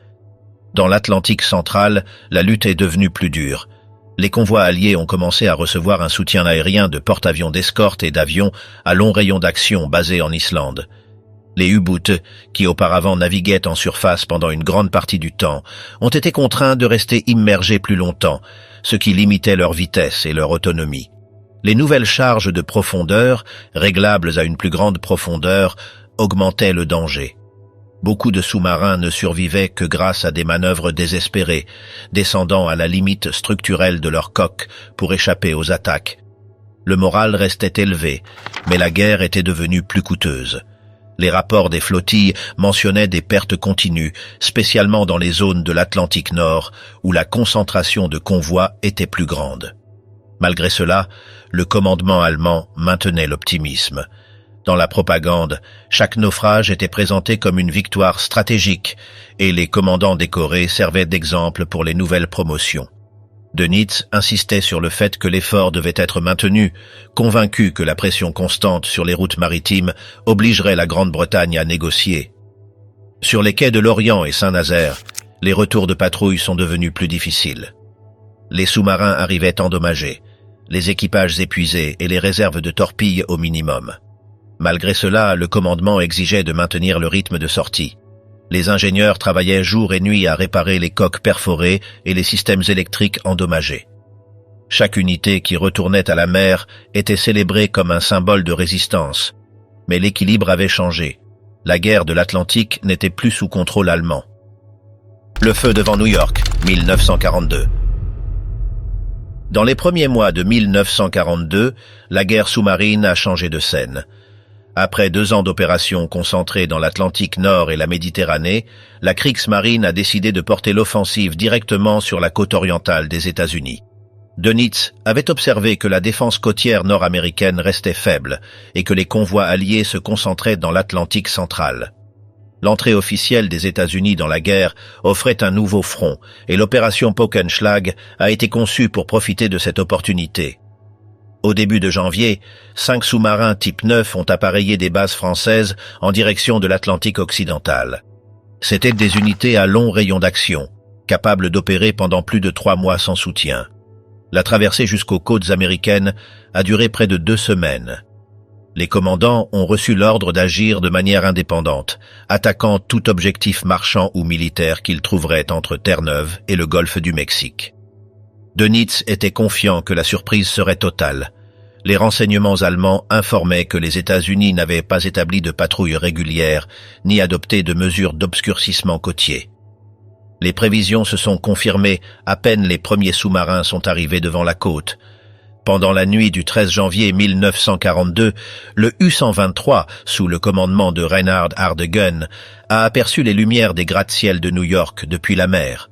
Dans l'Atlantique central, la lutte est devenue plus dure. Les convois alliés ont commencé à recevoir un soutien aérien de porte-avions d'escorte et d'avions à long rayon d'action basés en Islande. Les U-boots, qui auparavant naviguaient en surface pendant une grande partie du temps, ont été contraints de rester immergés plus longtemps, ce qui limitait leur vitesse et leur autonomie. Les nouvelles charges de profondeur, réglables à une plus grande profondeur, augmentaient le danger. Beaucoup de sous-marins ne survivaient que grâce à des manœuvres désespérées, descendant à la limite structurelle de leur coque pour échapper aux attaques. Le moral restait élevé, mais la guerre était devenue plus coûteuse. Les rapports des flottilles mentionnaient des pertes continues, spécialement dans les zones de l'Atlantique Nord, où la concentration de convois était plus grande. Malgré cela, le commandement allemand maintenait l'optimisme. Dans la propagande, chaque naufrage était présenté comme une victoire stratégique et les commandants décorés servaient d'exemple pour les nouvelles promotions. Dönitz insistait sur le fait que l'effort devait être maintenu, convaincu que la pression constante sur les routes maritimes obligerait la Grande-Bretagne à négocier. Sur les quais de Lorient et Saint-Nazaire, les retours de patrouille sont devenus plus difficiles. Les sous-marins arrivaient endommagés, les équipages épuisés et les réserves de torpilles au minimum. Malgré cela, le commandement exigeait de maintenir le rythme de sortie. Les ingénieurs travaillaient jour et nuit à réparer les coques perforées et les systèmes électriques endommagés. Chaque unité qui retournait à la mer était célébrée comme un symbole de résistance. Mais l'équilibre avait changé. La guerre de l'Atlantique n'était plus sous contrôle allemand. Le feu devant New York, 1942. Dans les premiers mois de 1942, la guerre sous-marine a changé de scène. Après 2 ans d'opérations concentrées dans l'Atlantique Nord et la Méditerranée, la Kriegsmarine a décidé de porter l'offensive directement sur la côte orientale des États-Unis. Dönitz avait observé que la défense côtière nord-américaine restait faible et que les convois alliés se concentraient dans l'Atlantique central. L'entrée officielle des États-Unis dans la guerre offrait un nouveau front et l'opération Paukenschlag a été conçue pour profiter de cette opportunité. Au début de janvier, 5 sous-marins type 9 ont appareillé des bases françaises en direction de l'Atlantique occidental. C'étaient des unités à long rayon d'action, capables d'opérer pendant plus de 3 mois sans soutien. La traversée jusqu'aux côtes américaines a duré près de 2 semaines. Les commandants ont reçu l'ordre d'agir de manière indépendante, attaquant tout objectif marchand ou militaire qu'ils trouveraient entre Terre-Neuve et le golfe du Mexique. Dönitz était confiant que la surprise serait totale. Les renseignements allemands informaient que les États-Unis n'avaient pas établi de patrouille régulière ni adopté de mesures d'obscurcissement côtier. Les prévisions se sont confirmées à peine les premiers sous-marins sont arrivés devant la côte. Pendant la nuit du 13 janvier 1942, le U-123, sous le commandement de Reinhard Ardegen, a aperçu les lumières des gratte-ciel de New York depuis la mer.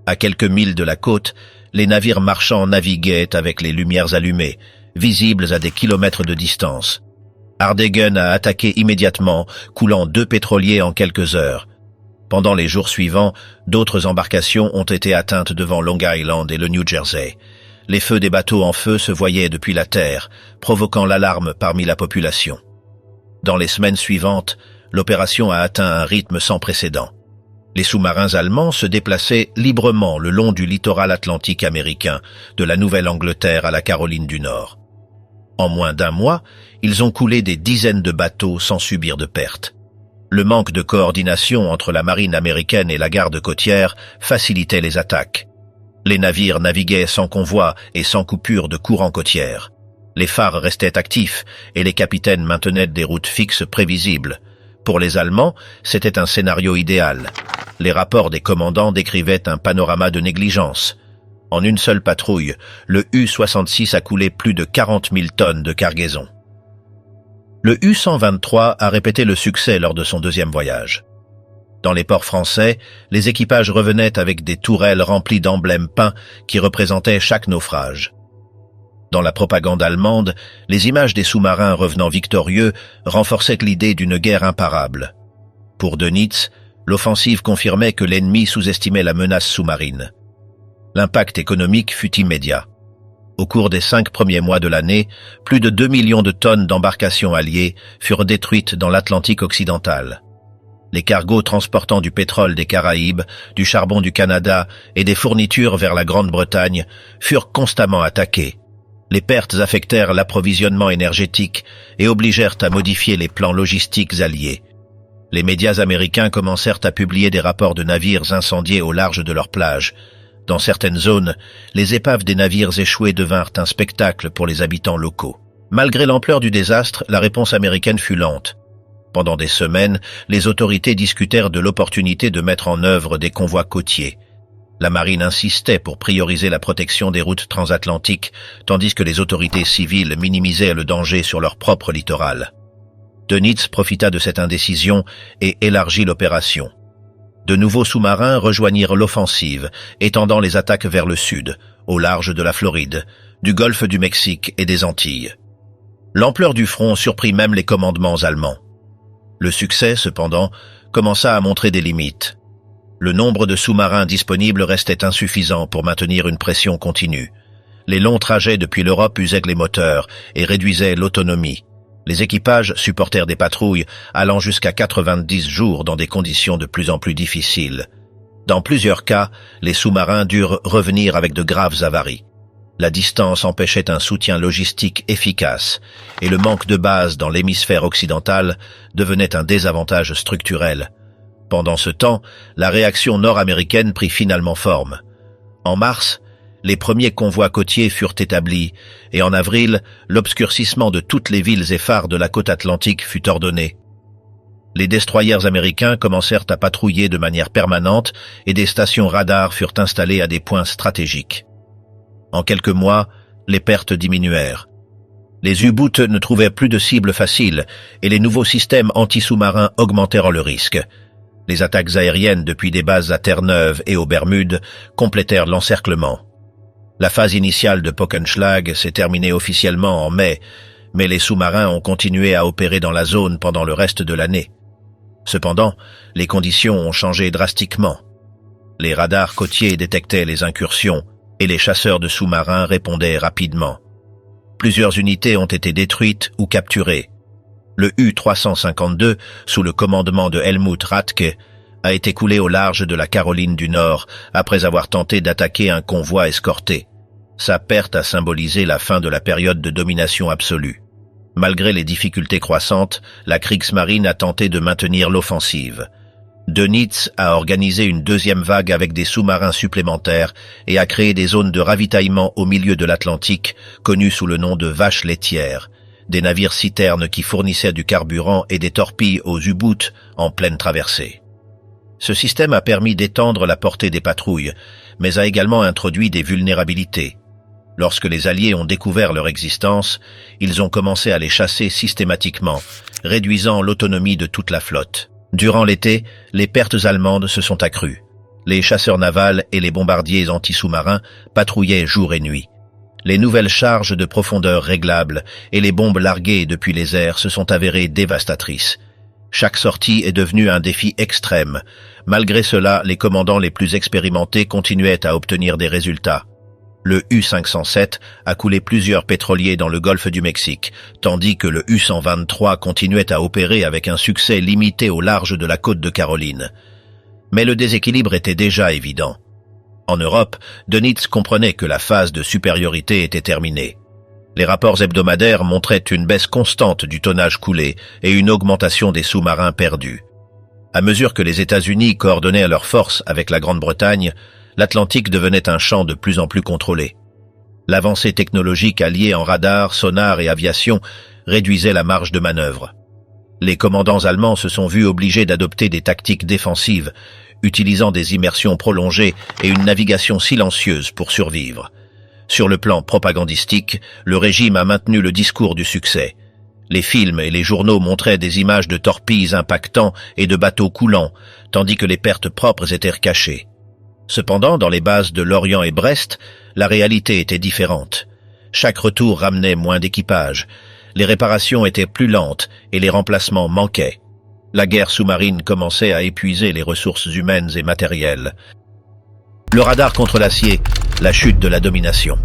À quelques milles de la côte, les navires marchands naviguaient avec les lumières allumées, visibles à des kilomètres de distance. Ardegen a attaqué immédiatement, coulant 2 pétroliers en quelques heures. Pendant les jours suivants, d'autres embarcations ont été atteintes devant Long Island et le New Jersey. Les feux des bateaux en feu se voyaient depuis la terre, provoquant l'alarme parmi la population. Dans les semaines suivantes, l'opération a atteint un rythme sans précédent. Les sous-marins allemands se déplaçaient librement le long du littoral atlantique américain, de la Nouvelle-Angleterre à la Caroline du Nord. En moins d'1 mois, ils ont coulé des dizaines de bateaux sans subir de pertes. Le manque de coordination entre la marine américaine et la garde côtière facilitait les attaques. Les navires naviguaient sans convoi et sans coupure de courant côtière. Les phares restaient actifs et les capitaines maintenaient des routes fixes prévisibles. Pour les Allemands, c'était un scénario idéal. Les rapports des commandants décrivaient un panorama de négligence. En une seule patrouille, le U-66 a coulé plus de 40 000 tonnes de cargaison. Le U-123 a répété le succès lors de son 2e voyage. Dans les ports français, les équipages revenaient avec des tourelles remplies d'emblèmes peints qui représentaient chaque naufrage. Dans la propagande allemande, les images des sous-marins revenant victorieux renforçaient l'idée d'une guerre imparable. Pour Dönitz, l'offensive confirmait que l'ennemi sous-estimait la menace sous-marine. L'impact économique fut immédiat. Au cours des 5 premiers mois de l'année, plus de 2 millions de tonnes d'embarcations alliées furent détruites dans l'Atlantique occidental. Les cargos transportant du pétrole des Caraïbes, du charbon du Canada et des fournitures vers la Grande-Bretagne furent constamment attaqués. Les pertes affectèrent l'approvisionnement énergétique et obligèrent à modifier les plans logistiques alliés. Les médias américains commencèrent à publier des rapports de navires incendiés au large de leurs plages. Dans certaines zones, les épaves des navires échoués devinrent un spectacle pour les habitants locaux. Malgré l'ampleur du désastre, la réponse américaine fut lente. Pendant des semaines, les autorités discutèrent de l'opportunité de mettre en œuvre des convois côtiers. La marine insistait pour prioriser la protection des routes transatlantiques, tandis que les autorités civiles minimisaient le danger sur leur propre littoral. Dönitz profita de cette indécision et élargit l'opération. De nouveaux sous-marins rejoignirent l'offensive, étendant les attaques vers le sud, au large de la Floride, du golfe du Mexique et des Antilles. L'ampleur du front surprit même les commandements allemands. Le succès, cependant, commença à montrer des limites. Le nombre de sous-marins disponibles restait insuffisant pour maintenir une pression continue. Les longs trajets depuis l'Europe usaient les moteurs et réduisaient l'autonomie. Les équipages supportèrent des patrouilles allant jusqu'à 90 jours dans des conditions de plus en plus difficiles. Dans plusieurs cas, les sous-marins durent revenir avec de graves avaries. La distance empêchait un soutien logistique efficace et le manque de bases dans l'hémisphère occidental devenait un désavantage structurel. Pendant ce temps, la réaction nord-américaine prit finalement forme. En mars, les premiers convois côtiers furent établis et en avril, l'obscurcissement de toutes les villes et phares de la côte atlantique fut ordonné. Les destroyers américains commencèrent à patrouiller de manière permanente et des stations radars furent installées à des points stratégiques. En quelques mois, les pertes diminuèrent. Les U-boots ne trouvaient plus de cibles faciles et les nouveaux systèmes anti-sous-marins augmentèrent le risque. Les attaques aériennes depuis des bases à Terre-Neuve et aux Bermudes complétèrent l'encerclement. La phase initiale de Pockenschlag s'est terminée officiellement en mai, mais les sous-marins ont continué à opérer dans la zone pendant le reste de l'année. Cependant, les conditions ont changé drastiquement. Les radars côtiers détectaient les incursions et les chasseurs de sous-marins répondaient rapidement. Plusieurs unités ont été détruites ou capturées. Le U-352, sous le commandement de Helmut Rathke, a été coulé au large de la Caroline du Nord après avoir tenté d'attaquer un convoi escorté. Sa perte a symbolisé la fin de la période de domination absolue. Malgré les difficultés croissantes, la Kriegsmarine a tenté de maintenir l'offensive. Dönitz a organisé une deuxième vague avec des sous-marins supplémentaires et a créé des zones de ravitaillement au milieu de l'Atlantique, connues sous le nom de vaches laitières, des navires citernes qui fournissaient du carburant et des torpilles aux U-boots en pleine traversée. Ce système a permis d'étendre la portée des patrouilles, mais a également introduit des vulnérabilités. Lorsque les Alliés ont découvert leur existence, ils ont commencé à les chasser systématiquement, réduisant l'autonomie de toute la flotte. Durant l'été, les pertes allemandes se sont accrues. Les chasseurs navals et les bombardiers anti-sous-marins patrouillaient jour et nuit. Les nouvelles charges de profondeur réglables et les bombes larguées depuis les airs se sont avérées dévastatrices. Chaque sortie est devenue un défi extrême. Malgré cela, les commandants les plus expérimentés continuaient à obtenir des résultats. Le U-507 a coulé plusieurs pétroliers dans le golfe du Mexique, tandis que le U-123 continuait à opérer avec un succès limité au large de la côte de Caroline. Mais le déséquilibre était déjà évident. En Europe, Dönitz comprenait que la phase de supériorité était terminée. Les rapports hebdomadaires montraient une baisse constante du tonnage coulé et une augmentation des sous-marins perdus. À mesure que les États-Unis coordonnaient leurs forces avec la Grande-Bretagne, l'Atlantique devenait un champ de plus en plus contrôlé. L'avancée technologique alliée en radar, sonar et aviation réduisait la marge de manœuvre. Les commandants allemands se sont vus obligés d'adopter des tactiques défensives, utilisant des immersions prolongées et une navigation silencieuse pour survivre. Sur le plan propagandistique, le régime a maintenu le discours du succès. Les films et les journaux montraient des images de torpilles impactants et de bateaux coulants, tandis que les pertes propres étaient cachées. Cependant, dans les bases de Lorient et Brest, la réalité était différente. Chaque retour ramenait moins d'équipage. Les réparations étaient plus lentes et les remplacements manquaient. La guerre sous-marine commençait à épuiser les ressources humaines et matérielles. Le radar contre l'acier, la chute de la domination.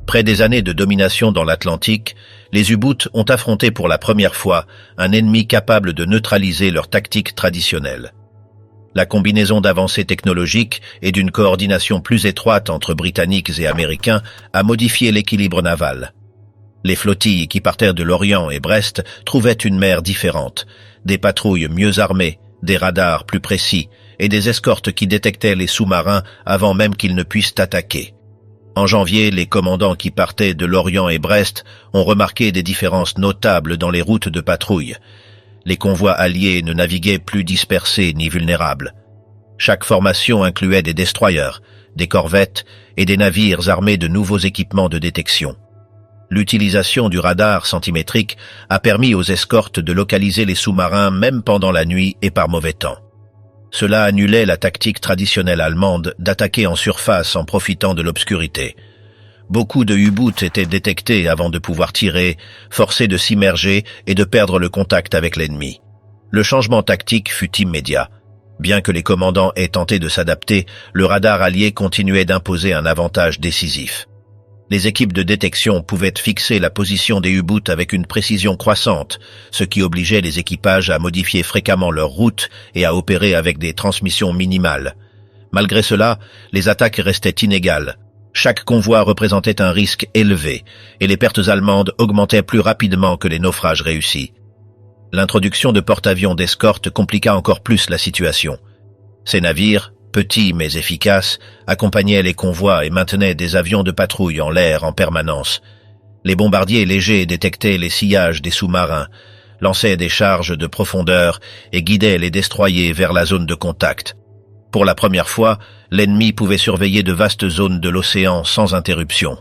Après des années de domination dans l'Atlantique, les U-boots ont affronté pour la première fois un ennemi capable de neutraliser leurs tactiques traditionnelles. La combinaison d'avancées technologiques et d'une coordination plus étroite entre Britanniques et Américains a modifié l'équilibre naval. Les flottilles qui partaient de Lorient et Brest trouvaient une mer différente, des patrouilles mieux armées, des radars plus précis et des escortes qui détectaient les sous-marins avant même qu'ils ne puissent attaquer. En janvier, les commandants qui partaient de Lorient et Brest ont remarqué des différences notables dans les routes de patrouille. Les convois alliés ne naviguaient plus dispersés ni vulnérables. Chaque formation incluait des destroyers, des corvettes et des navires armés de nouveaux équipements de détection. L'utilisation du radar centimétrique a permis aux escortes de localiser les sous-marins même pendant la nuit et par mauvais temps. Cela annulait la tactique traditionnelle allemande d'attaquer en surface en profitant de l'obscurité. Beaucoup de U-boots étaient détectés avant de pouvoir tirer, forcés de s'immerger et de perdre le contact avec l'ennemi. Le changement tactique fut immédiat. Bien que les commandants aient tenté de s'adapter, le radar allié continuait d'imposer un avantage décisif. Les équipes de détection pouvaient fixer la position des U-boots avec une précision croissante, ce qui obligeait les équipages à modifier fréquemment leur route et à opérer avec des transmissions minimales. Malgré cela, les attaques restaient inégales. Chaque convoi représentait un risque élevé, et les pertes allemandes augmentaient plus rapidement que les naufrages réussis. L'introduction de porte-avions d'escorte compliqua encore plus la situation. Ces navires, petits mais efficaces, accompagnaient les convois et maintenaient des avions de patrouille en l'air en permanence. Les bombardiers légers détectaient les sillages des sous-marins. lançait des charges de profondeur et guidait les destroyers vers la zone de contact. Pour la première fois, l'ennemi pouvait surveiller de vastes zones de l'océan sans interruption.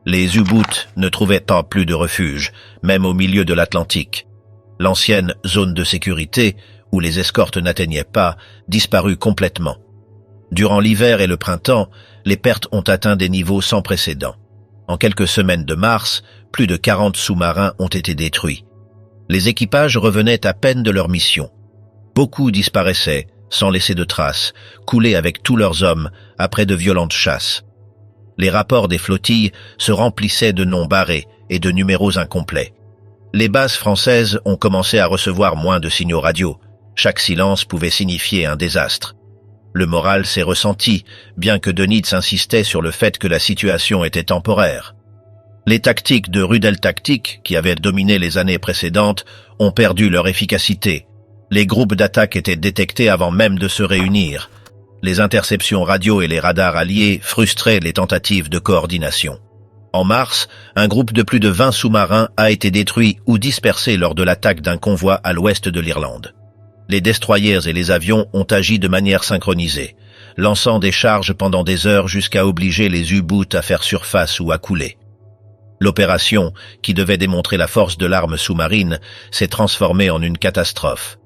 Les U-boots ne trouvaient pas plus de refuge, même au milieu de l'Atlantique. L'ancienne zone de sécurité, où les escortes n'atteignaient pas, disparut complètement. Durant l'hiver et le printemps, les pertes ont atteint des niveaux sans précédent. En quelques semaines de mars, plus de 40 sous-marins ont été détruits. Les équipages revenaient à peine de leur mission. Beaucoup disparaissaient, sans laisser de traces, coulés avec tous leurs hommes après de violentes chasses. Les rapports des flottilles se remplissaient de noms barrés et de numéros incomplets. Les bases françaises ont commencé à recevoir moins de signaux radio. Chaque silence pouvait signifier un désastre. Le moral s'est ressenti, bien que Dönitz insistait sur le fait que la situation était temporaire. Les tactiques de Rudeltaktik, qui avaient dominé les années précédentes, ont perdu leur efficacité. Les groupes d'attaque étaient détectés avant même de se réunir. Les interceptions radio et les radars alliés frustraient les tentatives de coordination. En mars, un groupe de plus de 20 sous-marins a été détruit ou dispersé lors de l'attaque d'un convoi à l'ouest de l'Irlande. Les destroyers et les avions ont agi de manière synchronisée, lançant des charges pendant des heures jusqu'à obliger les U-boots à faire surface ou à couler. L'opération, qui devait démontrer la force de l'arme sous-marine, s'est transformée en une catastrophe.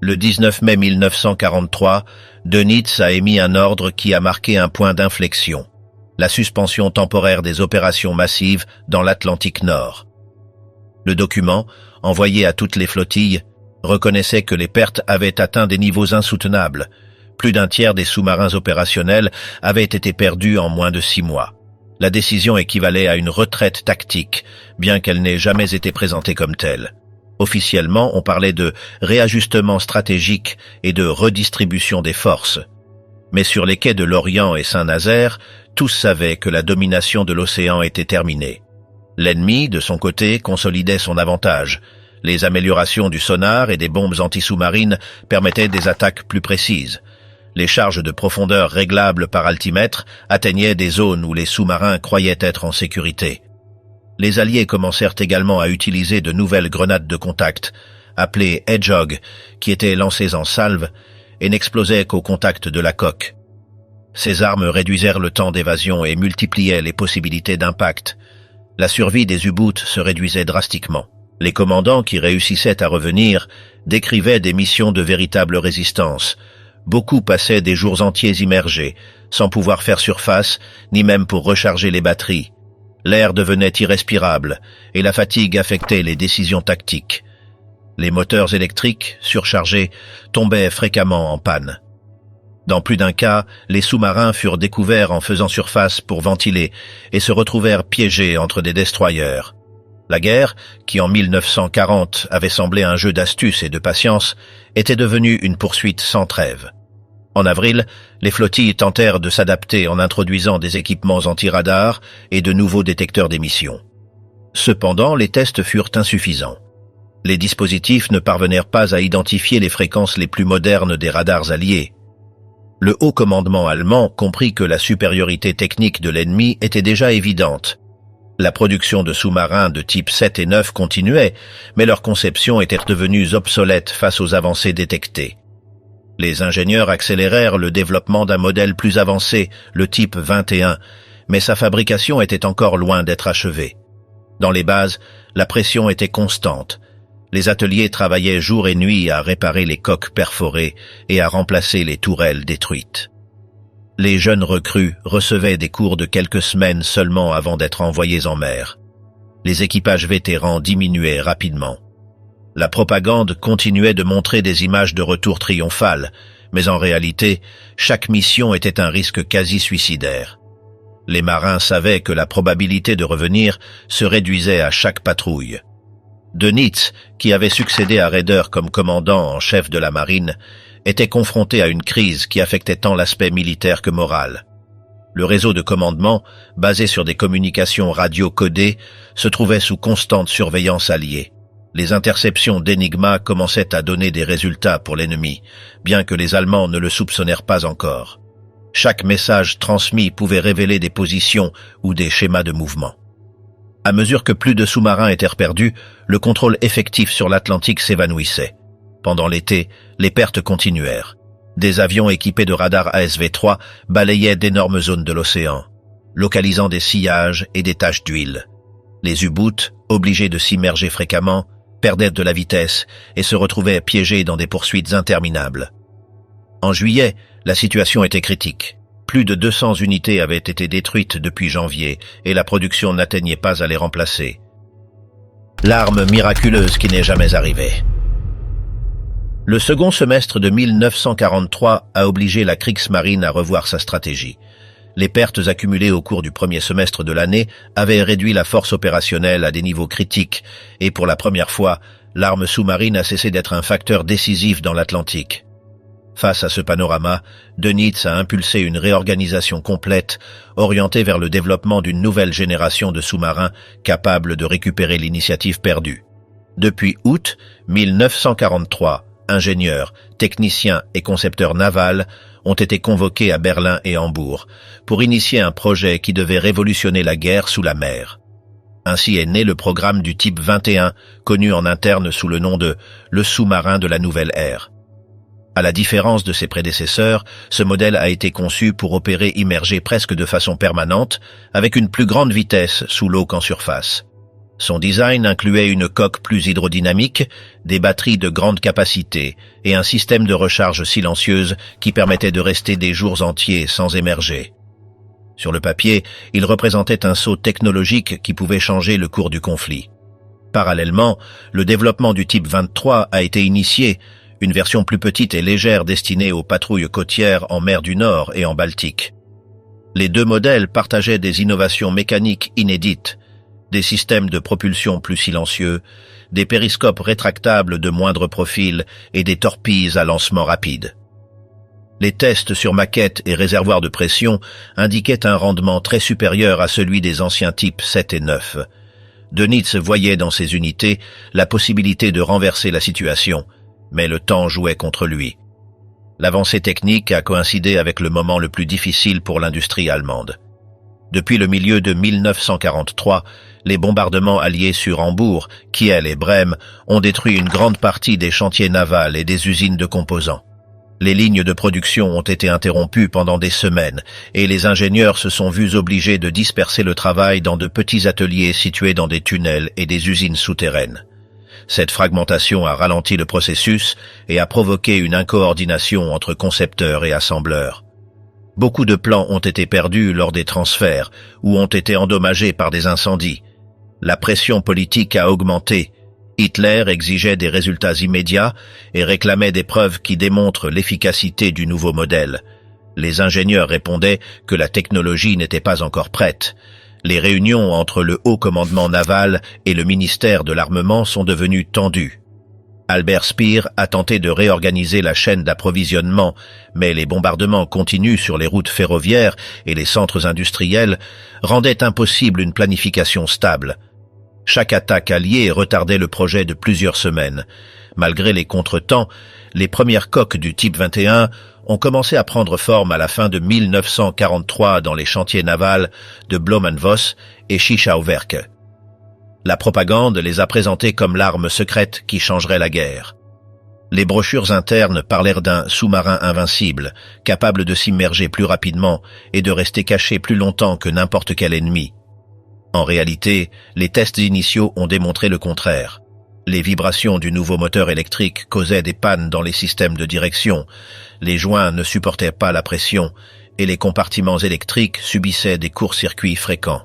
Le 19 mai 1943, Dönitz a émis un ordre qui a marqué un point d'inflexion, la suspension temporaire des opérations massives dans l'Atlantique Nord. Le document, envoyé à toutes les flottilles, reconnaissait que les pertes avaient atteint des niveaux insoutenables. Plus d'un tiers des sous-marins opérationnels avaient été perdus en moins de 6 mois. La décision équivalait à une retraite tactique, bien qu'elle n'ait jamais été présentée comme telle. Officiellement, on parlait de réajustement stratégique et de redistribution des forces. Mais sur les quais de Lorient et Saint-Nazaire, tous savaient que la domination de l'océan était terminée. L'ennemi, de son côté, consolidait son avantage. Les améliorations du sonar et des bombes anti-sous-marines permettaient des attaques plus précises. Les charges de profondeur réglables par altimètre atteignaient des zones où les sous-marins croyaient être en sécurité. Les Alliés commencèrent également à utiliser de nouvelles grenades de contact, appelées Hedgehog, qui étaient lancées en salve et n'explosaient qu'au contact de la coque. Ces armes réduisèrent le temps d'évasion et multipliaient les possibilités d'impact. La survie des U-boots se réduisait drastiquement. Les commandants qui réussissaient à revenir décrivaient des missions de véritable résistance. Beaucoup passaient des jours entiers immergés, sans pouvoir faire surface, ni même pour recharger les batteries. L'air devenait irrespirable et la fatigue affectait les décisions tactiques. Les moteurs électriques, surchargés, tombaient fréquemment en panne. Dans plus d'un cas, les sous-marins furent découverts en faisant surface pour ventiler et se retrouvèrent piégés entre des destroyers. La guerre, qui en 1940 avait semblé un jeu d'astuce et de patience, était devenue une poursuite sans trêve. En avril, les flottilles tentèrent de s'adapter en introduisant des équipements anti-radars et de nouveaux détecteurs d'émissions. Cependant, les tests furent insuffisants. Les dispositifs ne parvenèrent pas à identifier les fréquences les plus modernes des radars alliés. Le haut commandement allemand comprit que la supériorité technique de l'ennemi était déjà évidente. La production de sous-marins de type 7 et 9 continuait, mais leur conception était devenue obsolète face aux avancées détectées. Les ingénieurs accélérèrent le développement d'un modèle plus avancé, le type 21, mais sa fabrication était encore loin d'être achevée. Dans les bases, la pression était constante. Les ateliers travaillaient jour et nuit à réparer les coques perforées et à remplacer les tourelles détruites. Les jeunes recrues recevaient des cours de quelques semaines seulement avant d'être envoyés en mer. Les équipages vétérans diminuaient rapidement. La propagande continuait de montrer des images de retour triomphal, mais en réalité, chaque mission était un risque quasi suicidaire. Les marins savaient que la probabilité de revenir se réduisait à chaque patrouille. Dönitz, qui avait succédé à Raeder comme commandant en chef de la marine, était confronté à une crise qui affectait tant l'aspect militaire que moral. Le réseau de commandement, basé sur des communications radio codées, se trouvait sous constante surveillance alliée. Les interceptions d'Enigma commençaient à donner des résultats pour l'ennemi, bien que les Allemands ne le soupçonnèrent pas encore. Chaque message transmis pouvait révéler des positions ou des schémas de mouvement. À mesure que plus de sous-marins étaient perdus, le contrôle effectif sur l'Atlantique s'évanouissait. Pendant l'été, les pertes continuèrent. Des avions équipés de radars ASV-3 balayaient d'énormes zones de l'océan, localisant des sillages et des taches d'huile. Les U-boots, obligés de s'immerger fréquemment, perdaient de la vitesse et se retrouvaient piégés dans des poursuites interminables. En juillet, la situation était critique. Plus de 200 unités avaient été détruites depuis janvier et la production n'atteignait pas à les remplacer. L'arme miraculeuse qui n'est jamais arrivée. Le second semestre de 1943 a obligé la Kriegsmarine à revoir sa stratégie. Les pertes accumulées au cours du premier semestre de l'année avaient réduit la force opérationnelle à des niveaux critiques et pour la première fois, l'arme sous-marine a cessé d'être un facteur décisif dans l'Atlantique. Face à ce panorama, Dönitz a impulsé une réorganisation complète, orientée vers le développement d'une nouvelle génération de sous-marins capables de récupérer l'initiative perdue. Depuis août 1943, ingénieurs, techniciens et concepteurs navals ont été convoqués à Berlin et Hambourg pour initier un projet qui devait révolutionner la guerre sous la mer. Ainsi est né le programme du type 21, connu en interne sous le nom de « le sous-marin de la nouvelle ère ». À la différence de ses prédécesseurs, ce modèle a été conçu pour opérer immergé presque de façon permanente, avec une plus grande vitesse sous l'eau qu'en surface. Son design incluait une coque plus hydrodynamique, des batteries de grande capacité et un système de recharge silencieuse qui permettait de rester des jours entiers sans émerger. Sur le papier, il représentait un saut technologique qui pouvait changer le cours du conflit. Parallèlement, le développement du type 23 a été initié, une version plus petite et légère destinée aux patrouilles côtières en mer du Nord et en Baltique. Les deux modèles partageaient des innovations mécaniques inédites, des systèmes de propulsion plus silencieux, des périscopes rétractables de moindre profil et des torpilles à lancement rapide. Les tests sur maquettes et réservoirs de pression indiquaient un rendement très supérieur à celui des anciens types 7 et 9. Dönitz voyait dans ces unités la possibilité de renverser la situation, mais le temps jouait contre lui. L'avancée technique a coïncidé avec le moment le plus difficile pour l'industrie allemande. Depuis le milieu de 1943, les bombardements alliés sur Hambourg, Kiel et Brême ont détruit une grande partie des chantiers navals et des usines de composants. Les lignes de production ont été interrompues pendant des semaines et les ingénieurs se sont vus obligés de disperser le travail dans de petits ateliers situés dans des tunnels et des usines souterraines. Cette fragmentation a ralenti le processus et a provoqué une incoordination entre concepteurs et assembleurs. Beaucoup de plans ont été perdus lors des transferts ou ont été endommagés par des incendies. La pression politique a augmenté. Hitler exigeait des résultats immédiats et réclamait des preuves qui démontrent l'efficacité du nouveau modèle. Les ingénieurs répondaient que la technologie n'était pas encore prête. Les réunions entre le haut commandement naval et le ministère de l'Armement sont devenues tendues. Albert Speer a tenté de réorganiser la chaîne d'approvisionnement, mais les bombardements continus sur les routes ferroviaires et les centres industriels rendaient impossible une planification stable. Chaque attaque alliée retardait le projet de plusieurs semaines. Malgré les contretemps, les premières coques du type 21 ont commencé à prendre forme à la fin de 1943 dans les chantiers navals de Blomenvoss et Schischauwerke. La propagande les a présentés comme l'arme secrète qui changerait la guerre. Les brochures internes parlèrent d'un sous-marin invincible, capable de s'immerger plus rapidement et de rester caché plus longtemps que n'importe quel ennemi. En réalité, les tests initiaux ont démontré le contraire. Les vibrations du nouveau moteur électrique causaient des pannes dans les systèmes de direction, les joints ne supportaient pas la pression et les compartiments électriques subissaient des courts-circuits fréquents.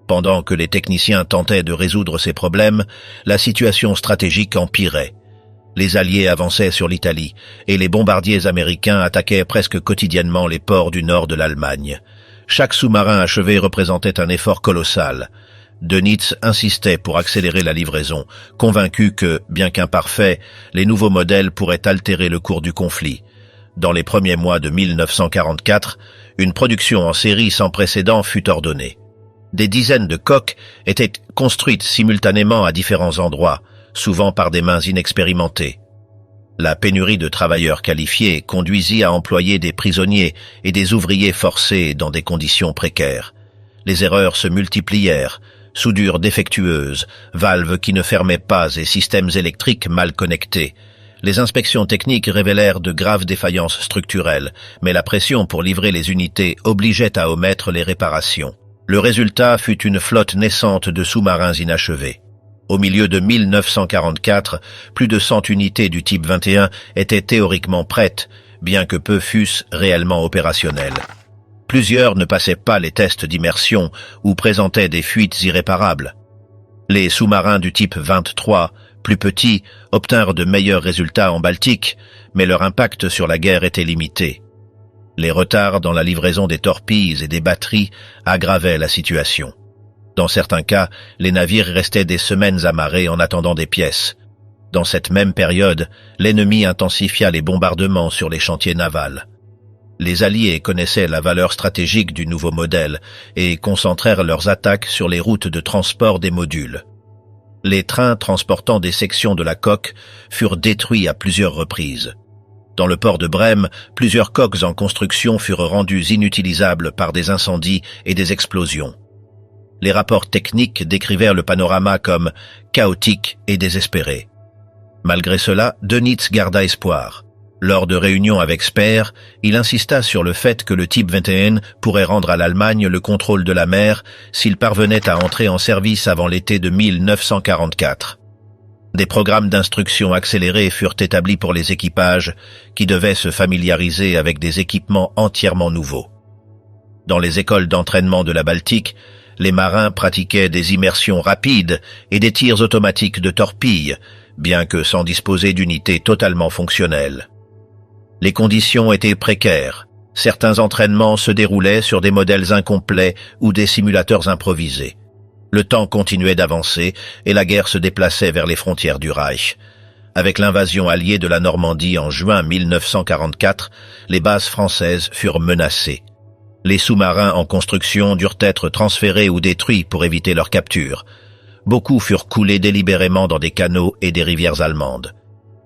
Pendant que les techniciens tentaient de résoudre ces problèmes, la situation stratégique empirait. Les Alliés avançaient sur l'Italie et les bombardiers américains attaquaient presque quotidiennement les ports du nord de l'Allemagne. Chaque sous-marin achevé représentait un effort colossal. Dönitz insistait pour accélérer la livraison, convaincu que, bien qu'imparfaits, les nouveaux modèles pourraient altérer le cours du conflit. Dans les premiers mois de 1944, une production en série sans précédent fut ordonnée. Des dizaines de coques étaient construites simultanément à différents endroits, souvent par des mains inexpérimentées. La pénurie de travailleurs qualifiés conduisit à employer des prisonniers et des ouvriers forcés dans des conditions précaires. Les erreurs se multiplièrent. soudure défectueuse, valves qui ne fermaient pas et systèmes électriques mal connectés. Les inspections techniques révélèrent de graves défaillances structurelles, mais la pression pour livrer les unités obligeait à omettre les réparations. Le résultat fut une flotte naissante de sous-marins inachevés. Au milieu de 1944, plus de 100 unités du type 21 étaient théoriquement prêtes, bien que peu fussent réellement opérationnelles. Plusieurs ne passaient pas les tests d'immersion ou présentaient des fuites irréparables. Les sous-marins du type 23, plus petits, obtinrent de meilleurs résultats en Baltique, mais leur impact sur la guerre était limité. Les retards dans la livraison des torpilles et des batteries aggravaient la situation. Dans certains cas, les navires restaient des semaines amarrés en attendant des pièces. Dans cette même période, l'ennemi intensifia les bombardements sur les chantiers navals. Les Alliés connaissaient la valeur stratégique du nouveau modèle et concentrèrent leurs attaques sur les routes de transport des modules. Les trains transportant des sections de la coque furent détruits à plusieurs reprises. Dans le port de Brême, plusieurs coques en construction furent rendues inutilisables par des incendies et des explosions. Les rapports techniques décrivèrent le panorama comme chaotique et désespéré. Malgré cela, Dönitz garda espoir. Lors de réunions avec Speer, il insista sur le fait que le type 21 pourrait rendre à l'Allemagne le contrôle de la mer s'il parvenait à entrer en service avant l'été de 1944. Des programmes d'instruction accélérés furent établis pour les équipages qui devaient se familiariser avec des équipements entièrement nouveaux. Dans les écoles d'entraînement de la Baltique, les marins pratiquaient des immersions rapides et des tirs automatiques de torpilles, bien que sans disposer d'unités totalement fonctionnelles. Les conditions étaient précaires. Certains entraînements se déroulaient sur des modèles incomplets ou des simulateurs improvisés. Le temps continuait d'avancer et la guerre se déplaçait vers les frontières du Reich. Avec l'invasion alliée de la Normandie en juin 1944, les bases françaises furent menacées. Les sous-marins en construction durent être transférés ou détruits pour éviter leur capture. Beaucoup furent coulés délibérément dans des canaux et des rivières allemandes.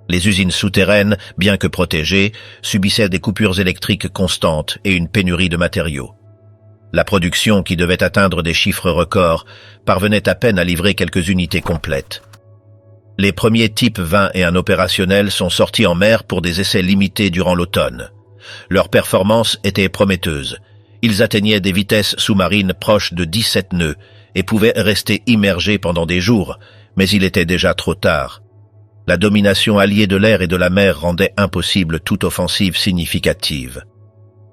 Les usines souterraines, bien que protégées, subissaient des coupures électriques constantes et une pénurie de matériaux. La production, qui devait atteindre des chiffres records, parvenait à peine à livrer quelques unités complètes. Les premiers types 21 opérationnels sont sortis en mer pour des essais limités durant l'automne. Leur performance était prometteuse. Ils atteignaient des vitesses sous-marines proches de 17 nœuds et pouvaient rester immergés pendant des jours, mais il était déjà trop tard. La domination alliée de l'air et de la mer rendait impossible toute offensive significative.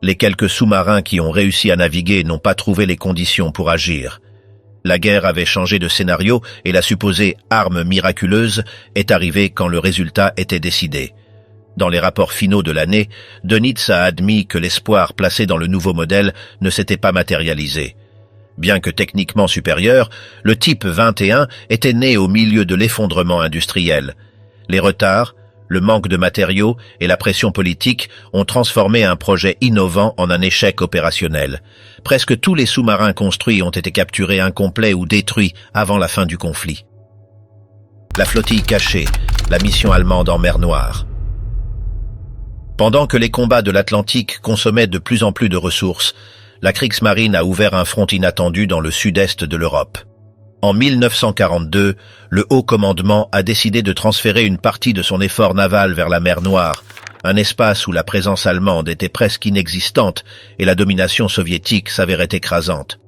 Les quelques sous-marins qui ont réussi à naviguer n'ont pas trouvé les conditions pour agir. La guerre avait changé de scénario et la supposée arme miraculeuse est arrivée quand le résultat était décidé. Dans les rapports finaux de l'année, Dönitz a admis que l'espoir placé dans le nouveau modèle ne s'était pas matérialisé. Bien que techniquement supérieur, le type 21 était né au milieu de l'effondrement industriel. Les retards, le manque de matériaux et la pression politique ont transformé un projet innovant en un échec opérationnel. Presque tous les sous-marins construits ont été capturés incomplets ou détruits avant la fin du conflit. La flottille cachée, la mission allemande en mer Noire. Pendant que les combats de l'Atlantique consommaient de plus en plus de ressources, la Kriegsmarine a ouvert un front inattendu dans le sud-est de l'Europe. En 1942, le Haut Commandement a décidé de transférer une partie de son effort naval vers la mer Noire, un espace où la présence allemande était presque inexistante et la domination soviétique s'avérait écrasante.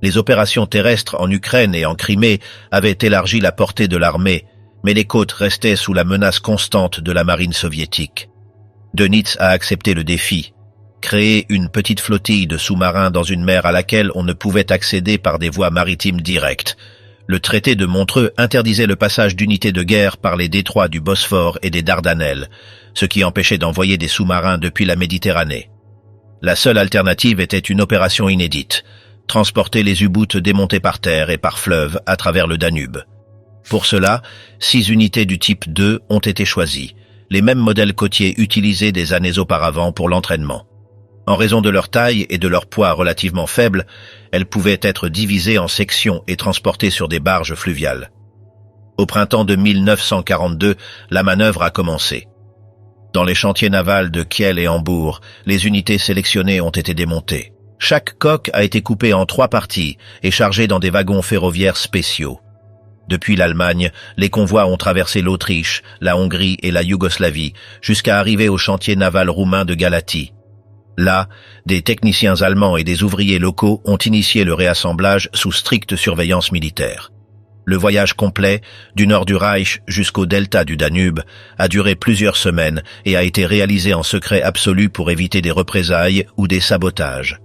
Les opérations terrestres en Ukraine et en Crimée avaient élargi la portée de l'armée, mais les côtes restaient sous la menace constante de la marine soviétique. Dönitz a accepté le défi. Créer une petite flottille de sous-marins dans une mer à laquelle on ne pouvait accéder par des voies maritimes directes. Le traité de Montreux interdisait le passage d'unités de guerre par les détroits du Bosphore et des Dardanelles, ce qui empêchait d'envoyer des sous-marins depuis la Méditerranée. La seule alternative était une opération inédite, transporter les U-boots démontés par terre et par fleuve à travers le Danube. Pour cela, 6 unités du type 2 ont été choisies, les mêmes modèles côtiers utilisés des années auparavant pour l'entraînement. En raison de leur taille et de leur poids relativement faible, elles pouvaient être divisées en sections et transportées sur des barges fluviales. Au printemps de 1942, la manœuvre a commencé. Dans les chantiers navals de Kiel et Hambourg, les unités sélectionnées ont été démontées. Chaque coque a été coupée en 3 parties et chargée dans des wagons ferroviaires spéciaux. Depuis l'Allemagne, les convois ont traversé l'Autriche, la Hongrie et la Yougoslavie, jusqu'à arriver au chantier naval roumain de Galatie. Là, des techniciens allemands et des ouvriers locaux ont initié le réassemblage sous stricte surveillance militaire. Le voyage complet, du nord du Reich jusqu'au delta du Danube, a duré plusieurs semaines et a été réalisé en secret absolu pour éviter des représailles ou des sabotages.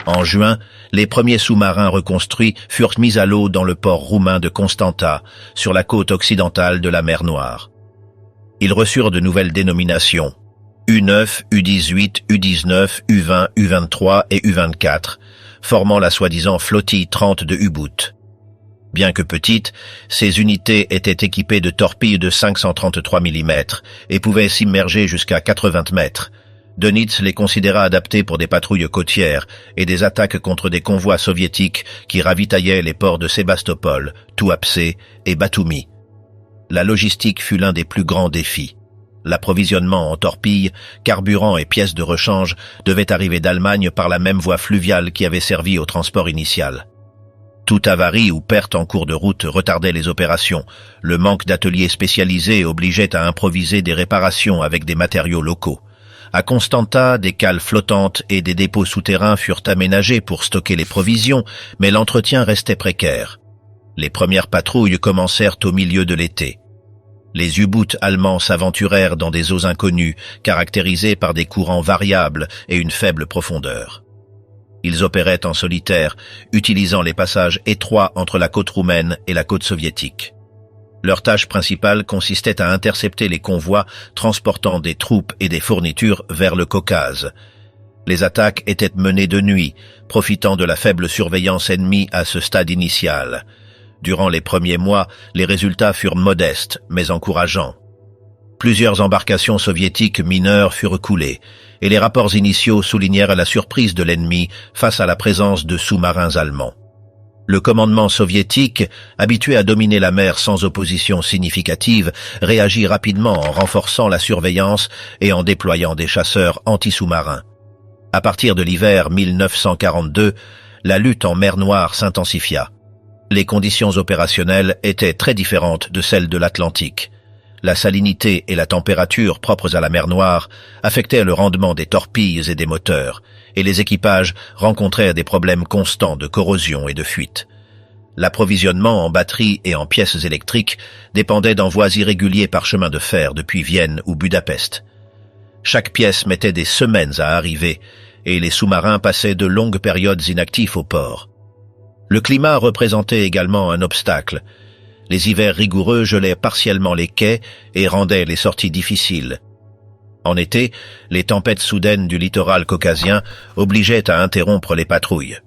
En juin, les premiers sous-marins reconstruits furent mis à l'eau dans le port roumain de Constanta, sur la côte occidentale de la mer Noire. Ils reçurent de nouvelles dénominations: U9, U18, U19, U20, U23 et U24, formant la soi-disant flottille 30 de U-boot. Bien que petites, ces unités étaient équipées de torpilles de 533 mm et pouvaient s'immerger jusqu'à 80 mètres. Dönitz les considéra adaptés pour des patrouilles côtières et des attaques contre des convois soviétiques qui ravitaillaient les ports de Sébastopol, Tuapse et Batumi. La logistique fut l'un des plus grands défis. L'approvisionnement en torpilles, carburant et pièces de rechange devait arriver d'Allemagne par la même voie fluviale qui avait servi au transport initial. Toute avarie ou perte en cours de route retardait les opérations. Le manque d'ateliers spécialisés obligeait à improviser des réparations avec des matériaux locaux. À Constanta, des cales flottantes et des dépôts souterrains furent aménagés pour stocker les provisions, mais l'entretien restait précaire. Les premières patrouilles commencèrent au milieu de l'été. Les U-boots allemands s'aventurèrent dans des eaux inconnues, caractérisées par des courants variables et une faible profondeur. Ils opéraient en solitaire, utilisant les passages étroits entre la côte roumaine et la côte soviétique. Leur tâche principale consistait à intercepter les convois transportant des troupes et des fournitures vers le Caucase. Les attaques étaient menées de nuit, profitant de la faible surveillance ennemie à ce stade initial. Durant les premiers mois, les résultats furent modestes, mais encourageants. Plusieurs embarcations soviétiques mineures furent coulées, et les rapports initiaux soulignèrent la surprise de l'ennemi face à la présence de sous-marins allemands. Le commandement soviétique, habitué à dominer la mer sans opposition significative, réagit rapidement en renforçant la surveillance et en déployant des chasseurs anti-sous-marins. À partir de l'hiver 1942, la lutte en mer Noire s'intensifia. Les conditions opérationnelles étaient très différentes de celles de l'Atlantique. La salinité et la température propres à la mer Noire affectaient le rendement des torpilles et des moteurs, et les équipages rencontrèrent des problèmes constants de corrosion et de fuite. L'approvisionnement en batteries et en pièces électriques dépendait d'envois irréguliers par chemin de fer depuis Vienne ou Budapest. Chaque pièce mettait des semaines à arriver, et les sous-marins passaient de longues périodes inactifs au port. Le climat représentait également un obstacle. Les hivers rigoureux gelaient partiellement les quais et rendaient les sorties difficiles. En été, les tempêtes soudaines du littoral caucasien obligeaient à interrompre les patrouilles.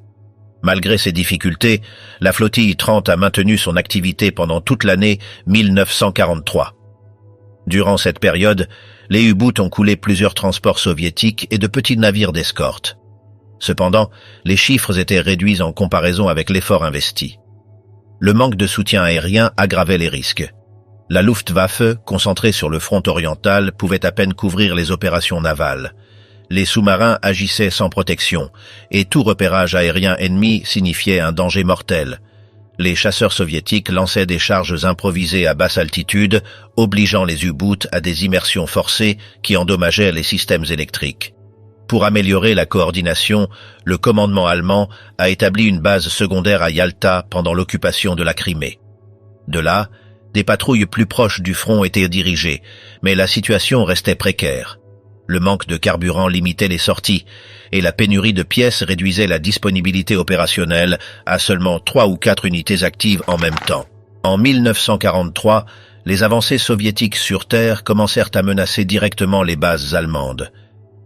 Malgré ces difficultés, la flottille 30 a maintenu son activité pendant toute l'année 1943. Durant cette période, les U-boots ont coulé plusieurs transports soviétiques et de petits navires d'escorte. Cependant, les chiffres étaient réduits en comparaison avec l'effort investi. Le manque de soutien aérien aggravait les risques. La Luftwaffe, concentrée sur le front oriental, pouvait à peine couvrir les opérations navales. Les sous-marins agissaient sans protection, et tout repérage aérien ennemi signifiait un danger mortel. Les chasseurs soviétiques lançaient des charges improvisées à basse altitude, obligeant les U-boots à des immersions forcées qui endommageaient les systèmes électriques. Pour améliorer la coordination, le commandement allemand a établi une base secondaire à Yalta pendant l'occupation de la Crimée. De là, des patrouilles plus proches du front étaient dirigées, mais la situation restait précaire. Le manque de carburant limitait les sorties, et la pénurie de pièces réduisait la disponibilité opérationnelle à seulement 3 ou 4 unités actives en même temps. En 1943, les avancées soviétiques sur terre commencèrent à menacer directement les bases allemandes.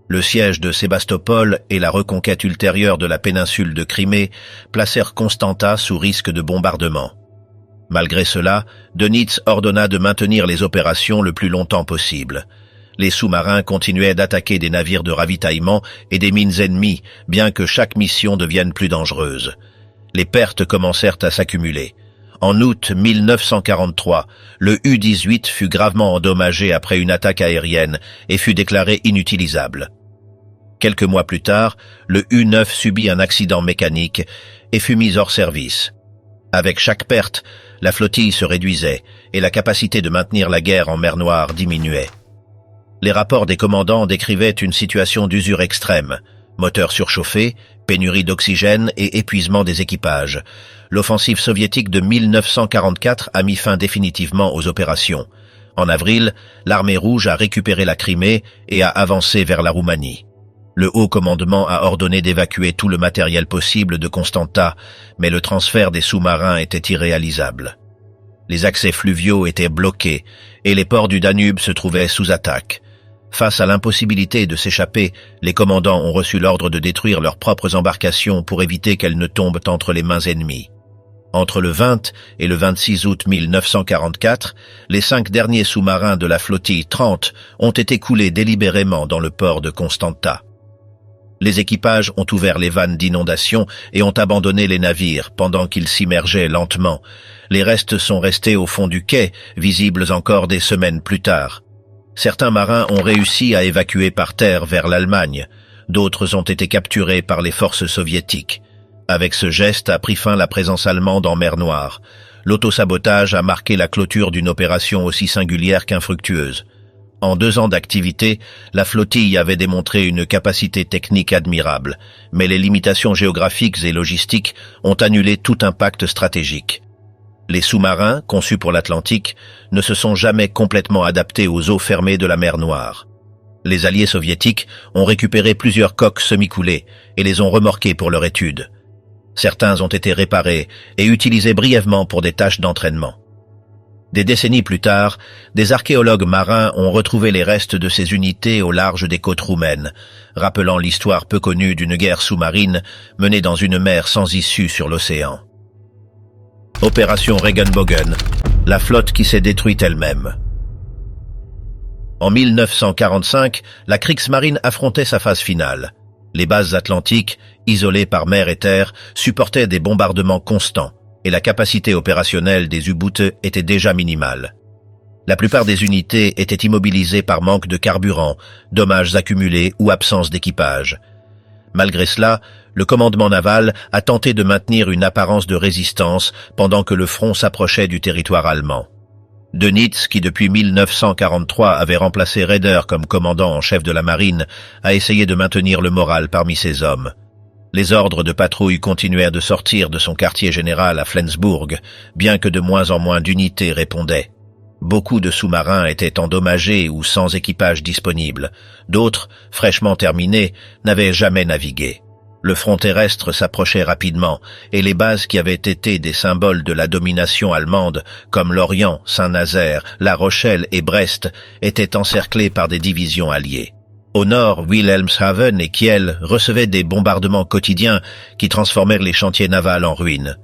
Le siège de Sébastopol et la reconquête ultérieure de la péninsule de Crimée placèrent Constanta sous risque de bombardement. Malgré cela, Dönitz ordonna de maintenir les opérations le plus longtemps possible. Les sous-marins continuaient d'attaquer des navires de ravitaillement et des mines ennemies, bien que chaque mission devienne plus dangereuse. Les pertes commencèrent à s'accumuler. En août 1943, le U-18 fut gravement endommagé après une attaque aérienne et fut déclaré inutilisable. Quelques mois plus tard, le U-9 subit un accident mécanique et fut mis hors service. Avec chaque perte, la flottille se réduisait et la capacité de maintenir la guerre en mer Noire diminuait. Les rapports des commandants décrivaient une situation d'usure extrême, moteurs surchauffés, pénurie d'oxygène et épuisement des équipages. L'offensive soviétique de 1944 a mis fin définitivement aux opérations. En avril, l'armée rouge a récupéré la Crimée et a avancé vers la Roumanie. Le haut commandement a ordonné d'évacuer tout le matériel possible de Constanta, mais le transfert des sous-marins était irréalisable. Les accès fluviaux étaient bloqués et les ports du Danube se trouvaient sous attaque. Face à l'impossibilité de s'échapper, les commandants ont reçu l'ordre de détruire leurs propres embarcations pour éviter qu'elles ne tombent entre les mains ennemies. Entre le 20 et le 26 août 1944, les 5 derniers sous-marins de la flottille 30 ont été coulés délibérément dans le port de Constanta. Les équipages ont ouvert les vannes d'inondation et ont abandonné les navires pendant qu'ils s'immergeaient lentement. Les restes sont restés au fond du quai, visibles encore des semaines plus tard. Certains marins ont réussi à évacuer par terre vers l'Allemagne. D'autres ont été capturés par les forces soviétiques. Avec ce geste a pris fin la présence allemande en mer Noire. L'autosabotage a marqué la clôture d'une opération aussi singulière qu'infructueuse. En 2 ans d'activité, la flottille avait démontré une capacité technique admirable, mais les limitations géographiques et logistiques ont annulé tout impact stratégique. Les sous-marins, conçus pour l'Atlantique, ne se sont jamais complètement adaptés aux eaux fermées de la mer Noire. Les alliés soviétiques ont récupéré plusieurs coques semi-coulées et les ont remorquées pour leur étude. Certains ont été réparés et utilisés brièvement pour des tâches d'entraînement. Des décennies plus tard, des archéologues marins ont retrouvé les restes de ces unités au large des côtes roumaines, rappelant l'histoire peu connue d'une guerre sous-marine menée dans une mer sans issue sur l'océan. Opération Regenbogen, la flotte qui s'est détruite elle-même. En 1945, la Kriegsmarine affrontait sa phase finale. Les bases atlantiques, isolées par mer et terre, supportaient des bombardements constants et la capacité opérationnelle des U-boots était déjà minimale. La plupart des unités étaient immobilisées par manque de carburant, dommages accumulés ou absence d'équipage. Malgré cela, le commandement naval a tenté de maintenir une apparence de résistance pendant que le front s'approchait du territoire allemand. Dönitz, qui depuis 1943 avait remplacé Raeder comme commandant en chef de la marine, a essayé de maintenir le moral parmi ses hommes. Les ordres de patrouille continuèrent de sortir de son quartier général à Flensburg, bien que de moins en moins d'unités répondaient. Beaucoup de sous-marins étaient endommagés ou sans équipage disponible. D'autres, fraîchement terminés, n'avaient jamais navigué. Le front terrestre s'approchait rapidement, et les bases qui avaient été des symboles de la domination allemande, comme Lorient, Saint-Nazaire, La Rochelle et Brest, étaient encerclées par des divisions alliées. Au nord, Wilhelmshaven et Kiel recevaient des bombardements quotidiens qui transformèrent les chantiers navals en ruines.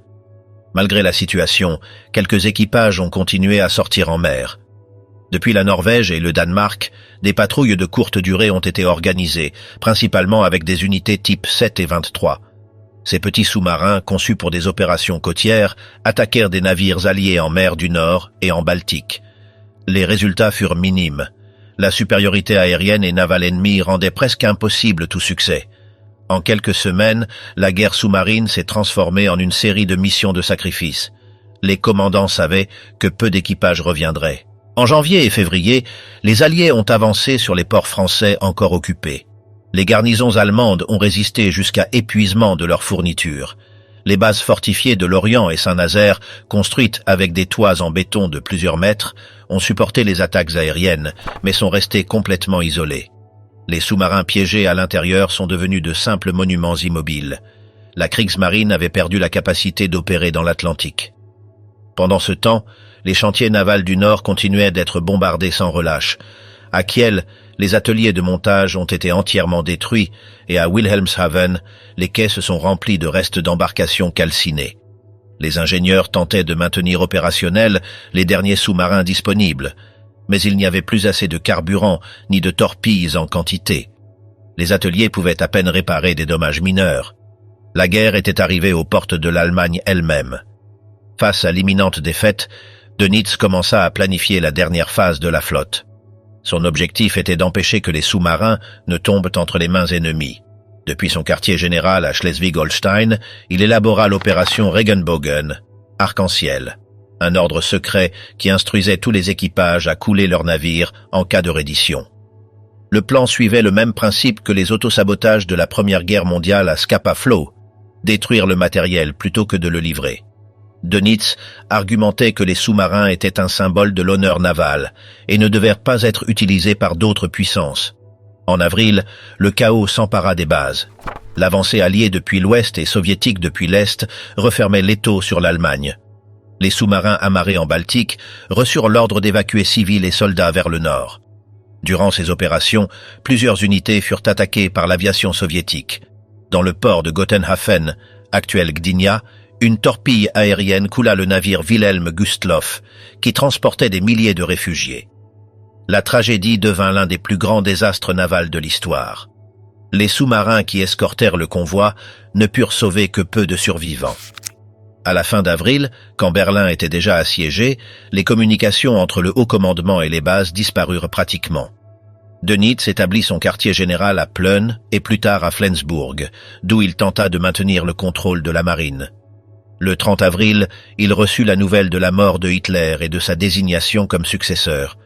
Malgré la situation, quelques équipages ont continué à sortir en mer. Depuis la Norvège et le Danemark, des patrouilles de courte durée ont été organisées, principalement avec des unités type 7 et 23. Ces petits sous-marins, conçus pour des opérations côtières, attaquèrent des navires alliés en mer du Nord et en Baltique. Les résultats furent minimes. La supériorité aérienne et navale ennemie rendait presque impossible tout succès. En quelques semaines, la guerre sous-marine s'est transformée en une série de missions de sacrifice. Les commandants savaient que peu d'équipages reviendraient. En janvier et février, les Alliés ont avancé sur les ports français encore occupés. Les garnisons allemandes ont résisté jusqu'à épuisement de leurs fournitures. Les bases fortifiées de Lorient et Saint-Nazaire, construites avec des toits en béton de plusieurs mètres, ont supporté les attaques aériennes, mais sont restées complètement isolées. Les sous-marins piégés à l'intérieur sont devenus de simples monuments immobiles. La Kriegsmarine avait perdu la capacité d'opérer dans l'Atlantique. Pendant ce temps, les chantiers navals du Nord continuaient d'être bombardés sans relâche. À Kiel, les ateliers de montage ont été entièrement détruits et à Wilhelmshaven, les quais se sont remplis de restes d'embarcations calcinées. Les ingénieurs tentaient de maintenir opérationnels les derniers sous-marins disponibles, mais il n'y avait plus assez de carburant ni de torpilles en quantité. Les ateliers pouvaient à peine réparer des dommages mineurs. La guerre était arrivée aux portes de l'Allemagne elle-même. Face à l'imminente défaite, Dönitz commença à planifier la dernière phase de la flotte. Son objectif était d'empêcher que les sous-marins ne tombent entre les mains ennemies. Depuis son quartier général à Schleswig-Holstein, il élabora l'opération Regenbogen, Arc-en-Ciel, un ordre secret qui instruisait tous les équipages à couler leurs navires en cas de reddition. Le plan suivait le même principe que les autosabotages de la Première Guerre mondiale à Scapa Flow, détruire le matériel plutôt que de le livrer. Dönitz argumentait que les sous-marins étaient un symbole de l'honneur naval et ne devaient pas être utilisés par d'autres puissances. En avril, le chaos s'empara des bases. L'avancée alliée depuis l'ouest et soviétique depuis l'est refermait l'étau sur l'Allemagne. Les sous-marins amarrés en Baltique reçurent l'ordre d'évacuer civils et soldats vers le nord. Durant ces opérations, plusieurs unités furent attaquées par l'aviation soviétique. Dans le port de Gotenhafen, actuel Gdynia, une torpille aérienne coula le navire Wilhelm Gustloff, qui transportait des milliers de réfugiés. La tragédie devint l'un des plus grands désastres navals de l'histoire. Les sous-marins qui escortèrent le convoi ne purent sauver que peu de survivants. À la fin d'avril, quand Berlin était déjà assiégé, les communications entre le haut commandement et les bases disparurent pratiquement. Dönitz établit son quartier général à Plön et plus tard à Flensburg, d'où il tenta de maintenir le contrôle de la marine. Le 30 avril, il reçut la nouvelle de la mort de Hitler et de sa désignation comme successeur.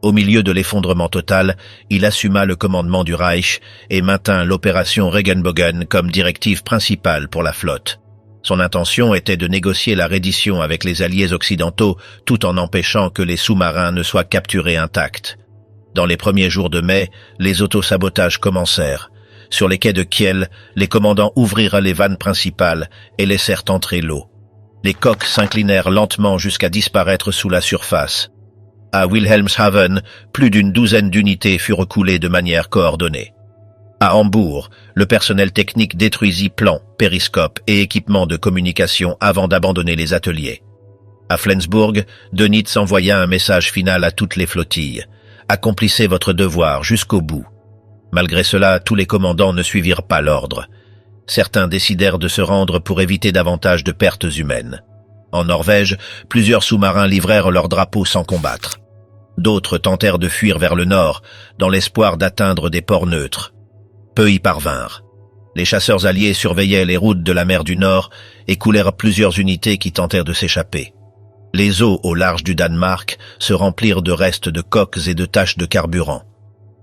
Au milieu de l'effondrement total, il assuma le commandement du Reich et maintint l'opération Regenbogen comme directive principale pour la flotte. Son intention était de négocier la reddition avec les alliés occidentaux tout en empêchant que les sous-marins ne soient capturés intacts. Dans les premiers jours de mai, les autosabotages commencèrent. Sur les quais de Kiel, les commandants ouvrirent les vannes principales et laissèrent entrer l'eau. Les coques s'inclinèrent lentement jusqu'à disparaître sous la surface. À Wilhelmshaven, plus d'une douzaine d'unités furent coulées de manière coordonnée. À Hambourg, le personnel technique détruisit plans, périscopes et équipements de communication avant d'abandonner les ateliers. À Flensburg, Dönitz envoya un message final à toutes les flottilles. Accomplissez votre devoir jusqu'au bout. Malgré cela, tous les commandants ne suivirent pas l'ordre. Certains décidèrent de se rendre pour éviter davantage de pertes humaines. En Norvège, plusieurs sous-marins livrèrent leurs drapeaux sans combattre. D'autres tentèrent de fuir vers le nord, dans l'espoir d'atteindre des ports neutres. Peu y parvinrent. Les chasseurs alliés surveillaient les routes de la mer du Nord et coulèrent plusieurs unités qui tentèrent de s'échapper. Les eaux au large du Danemark se remplirent de restes de coques et de taches de carburant.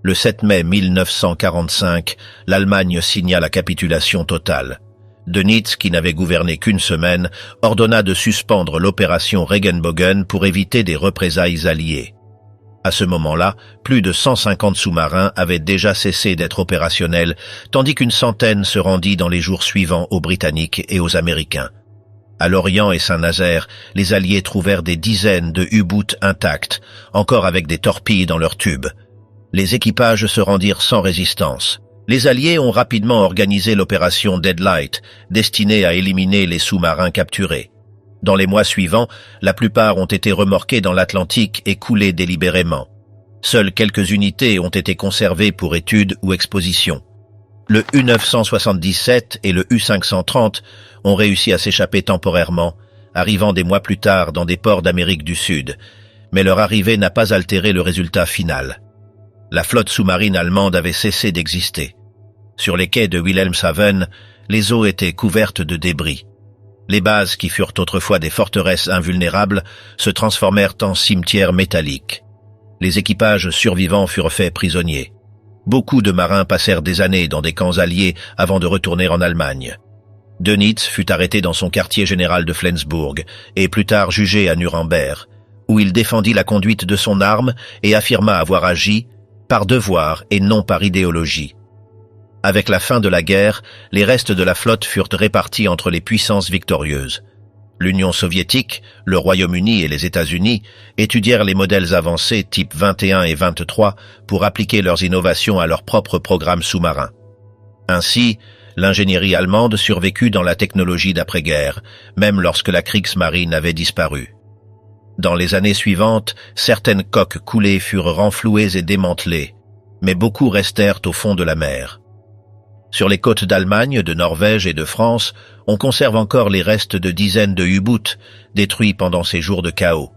Le 7 mai 1945, l'Allemagne signa la capitulation totale. Dönitz, qui n'avait gouverné qu'une semaine, ordonna de suspendre l'opération Regenbogen pour éviter des représailles alliées. À ce moment-là, plus de 150 sous-marins avaient déjà cessé d'être opérationnels, tandis qu'une centaine se rendit dans les jours suivants aux Britanniques et aux Américains. À Lorient et Saint-Nazaire, les Alliés trouvèrent des dizaines de U-boots intacts, encore avec des torpilles dans leurs tubes. Les équipages se rendirent sans résistance. Les Alliés ont rapidement organisé l'opération Deadlight, destinée à éliminer les sous-marins capturés. Dans les mois suivants, la plupart ont été remorqués dans l'Atlantique et coulés délibérément. Seules quelques unités ont été conservées pour études ou expositions. Le U-977 et le U-530 ont réussi à s'échapper temporairement, arrivant des mois plus tard dans des ports d'Amérique du Sud, mais leur arrivée n'a pas altéré le résultat final. La flotte sous-marine allemande avait cessé d'exister. Sur les quais de Wilhelmshaven, les eaux étaient couvertes de débris. Les bases, qui furent autrefois des forteresses invulnérables, se transformèrent en cimetières métalliques. Les équipages survivants furent faits prisonniers. Beaucoup de marins passèrent des années dans des camps alliés avant de retourner en Allemagne. Dönitz fut arrêté dans son quartier général de Flensburg et plus tard jugé à Nuremberg, où il défendit la conduite de son arme et affirma avoir agi par devoir et non par idéologie. Avec la fin de la guerre, les restes de la flotte furent répartis entre les puissances victorieuses. L'Union soviétique, le Royaume-Uni et les États-Unis étudièrent les modèles avancés type 21 et 23 pour appliquer leurs innovations à leurs propres programmes sous-marins. Ainsi, l'ingénierie allemande survécut dans la technologie d'après-guerre, même lorsque la Kriegsmarine avait disparu. Dans les années suivantes, certaines coques coulées furent renflouées et démantelées, mais beaucoup restèrent au fond de la mer. Sur les côtes d'Allemagne, de Norvège et de France, on conserve encore les restes de dizaines de U-boots détruits pendant ces jours de chaos.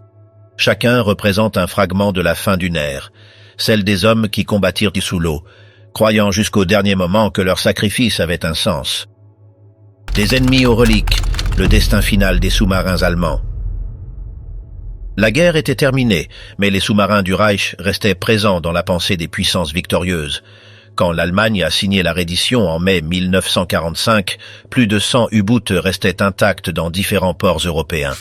Chacun représente un fragment de la fin d'une ère, celle des hommes qui combattirent sous l'eau, croyant jusqu'au dernier moment que leur sacrifice avait un sens. Des ennemis aux reliques, le destin final des sous-marins allemands. La guerre était terminée, mais les sous-marins du Reich restaient présents dans la pensée des puissances victorieuses. Quand l'Allemagne a signé la reddition en mai 1945, plus de 100 U-boots restaient intacts dans différents ports européens.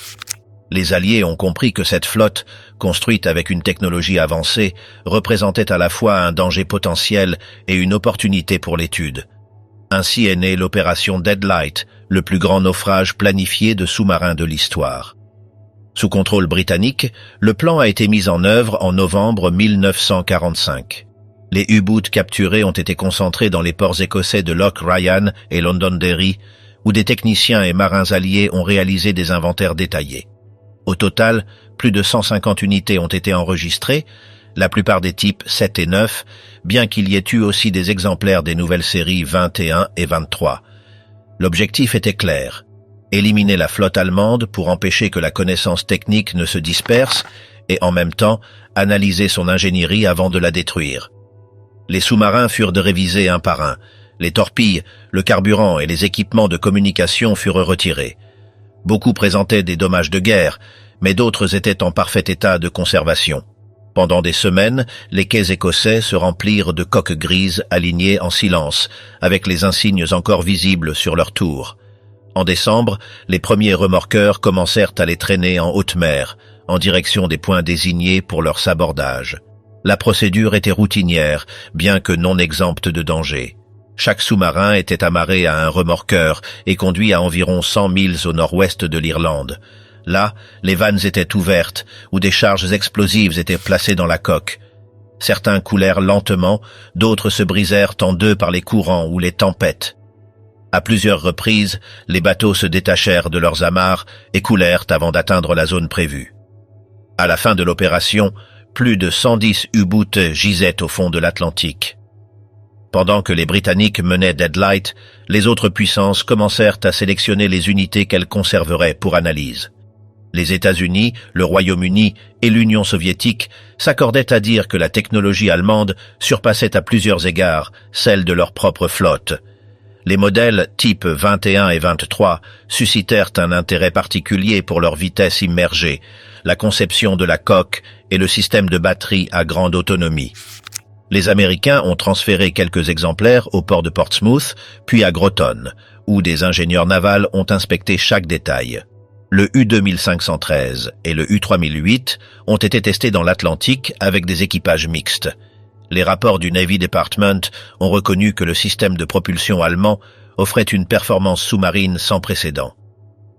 Les Alliés ont compris que cette flotte, construite avec une technologie avancée, représentait à la fois un danger potentiel et une opportunité pour l'étude. Ainsi est née l'opération Deadlight, le plus grand naufrage planifié de sous-marins de l'histoire. Sous contrôle britannique, le plan a été mis en œuvre en novembre 1945. Les U-boots capturés ont été concentrés dans les ports écossais de Loch Ryan et Londonderry, où des techniciens et marins alliés ont réalisé des inventaires détaillés. Au total, plus de 150 unités ont été enregistrées, la plupart des types 7 et 9, bien qu'il y ait eu aussi des exemplaires des nouvelles séries 21 et 23. L'objectif était clair: éliminer la flotte allemande pour empêcher que la connaissance technique ne se disperse et en même temps analyser son ingénierie avant de la détruire. Les sous-marins furent révisés un par un. Les torpilles, le carburant et les équipements de communication furent retirés. Beaucoup présentaient des dommages de guerre, mais d'autres étaient en parfait état de conservation. Pendant des semaines, les quais écossais se remplirent de coques grises alignées en silence, avec les insignes encore visibles sur leur tour. En décembre, les premiers remorqueurs commencèrent à les traîner en haute mer, en direction des points désignés pour leur sabordage. La procédure était routinière, bien que non exempte de danger. Chaque sous-marin était amarré à un remorqueur et conduit à environ 100 milles au nord-ouest de l'Irlande. Là, les vannes étaient ouvertes, où des charges explosives étaient placées dans la coque. Certains coulèrent lentement, d'autres se brisèrent en deux par les courants ou les tempêtes. À plusieurs reprises, les bateaux se détachèrent de leurs amarres et coulèrent avant d'atteindre la zone prévue. À la fin de l'opération, plus de 110 U-boots gisaient au fond de l'Atlantique. Pendant que les Britanniques menaient Deadlight, les autres puissances commencèrent à sélectionner les unités qu'elles conserveraient pour analyse. Les États-Unis, le Royaume-Uni et l'Union soviétique s'accordaient à dire que la technologie allemande surpassait à plusieurs égards celle de leur propre flotte. Les modèles type 21 et 23 suscitèrent un intérêt particulier pour leur vitesse immergée, la conception de la coque et le système de batterie à grande autonomie. Les Américains ont transféré quelques exemplaires au port de Portsmouth, puis à Groton, où des ingénieurs navals ont inspecté chaque détail. Le U-2513 et le U-3008 ont été testés dans l'Atlantique avec des équipages mixtes. Les rapports du Navy Department ont reconnu que le système de propulsion allemand offrait une performance sous-marine sans précédent.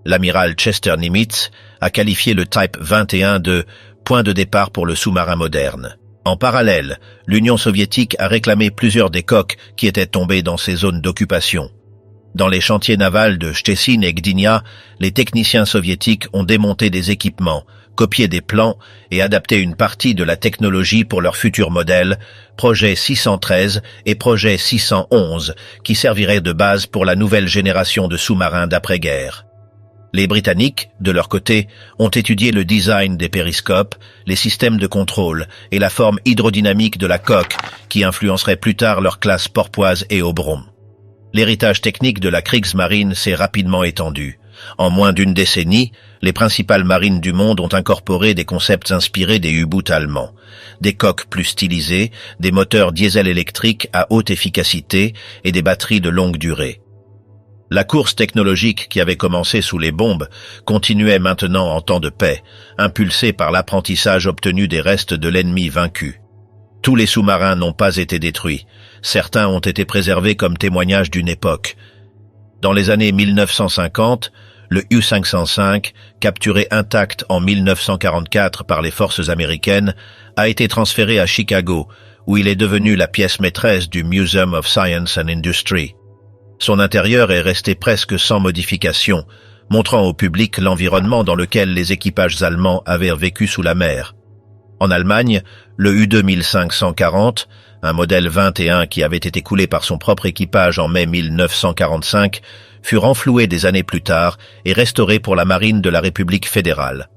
L'amiral Chester Nimitz a qualifié le Type 21 de « point de départ pour le sous-marin moderne ». En parallèle, l'Union soviétique a réclamé plusieurs des coques qui étaient tombées dans ces zones d'occupation. Dans les chantiers navals de Szczecin et Gdynia, les techniciens soviétiques ont démonté des équipements, copié des plans et adapté une partie de la technologie pour leurs futurs modèles, projet 613 et projet 611, qui serviraient de base pour la nouvelle génération de sous-marins d'après-guerre. Les Britanniques, de leur côté, ont étudié le design des périscopes, les systèmes de contrôle et la forme hydrodynamique de la coque qui influencerait plus tard leur classe porpoise et Obron. L'héritage technique de la Kriegsmarine s'est rapidement étendu. En moins d'une décennie, les principales marines du monde ont incorporé des concepts inspirés des U-boots allemands. Des coques plus stylisées, des moteurs diesel électriques à haute efficacité et des batteries de longue durée. La course technologique qui avait commencé sous les bombes continuait maintenant en temps de paix, impulsée par l'apprentissage obtenu des restes de l'ennemi vaincu. Tous les sous-marins n'ont pas été détruits. Certains ont été préservés comme témoignage d'une époque. Dans les années 1950, le U-505, capturé intact en 1944 par les forces américaines, a été transféré à Chicago, où il est devenu la pièce maîtresse du Museum of Science and Industry. Son intérieur est resté presque sans modification, montrant au public l'environnement dans lequel les équipages allemands avaient vécu sous la mer. En Allemagne, le U-2540, un modèle 21 qui avait été coulé par son propre équipage en mai 1945, fut renfloué des années plus tard et restauré pour la marine de la République fédérale.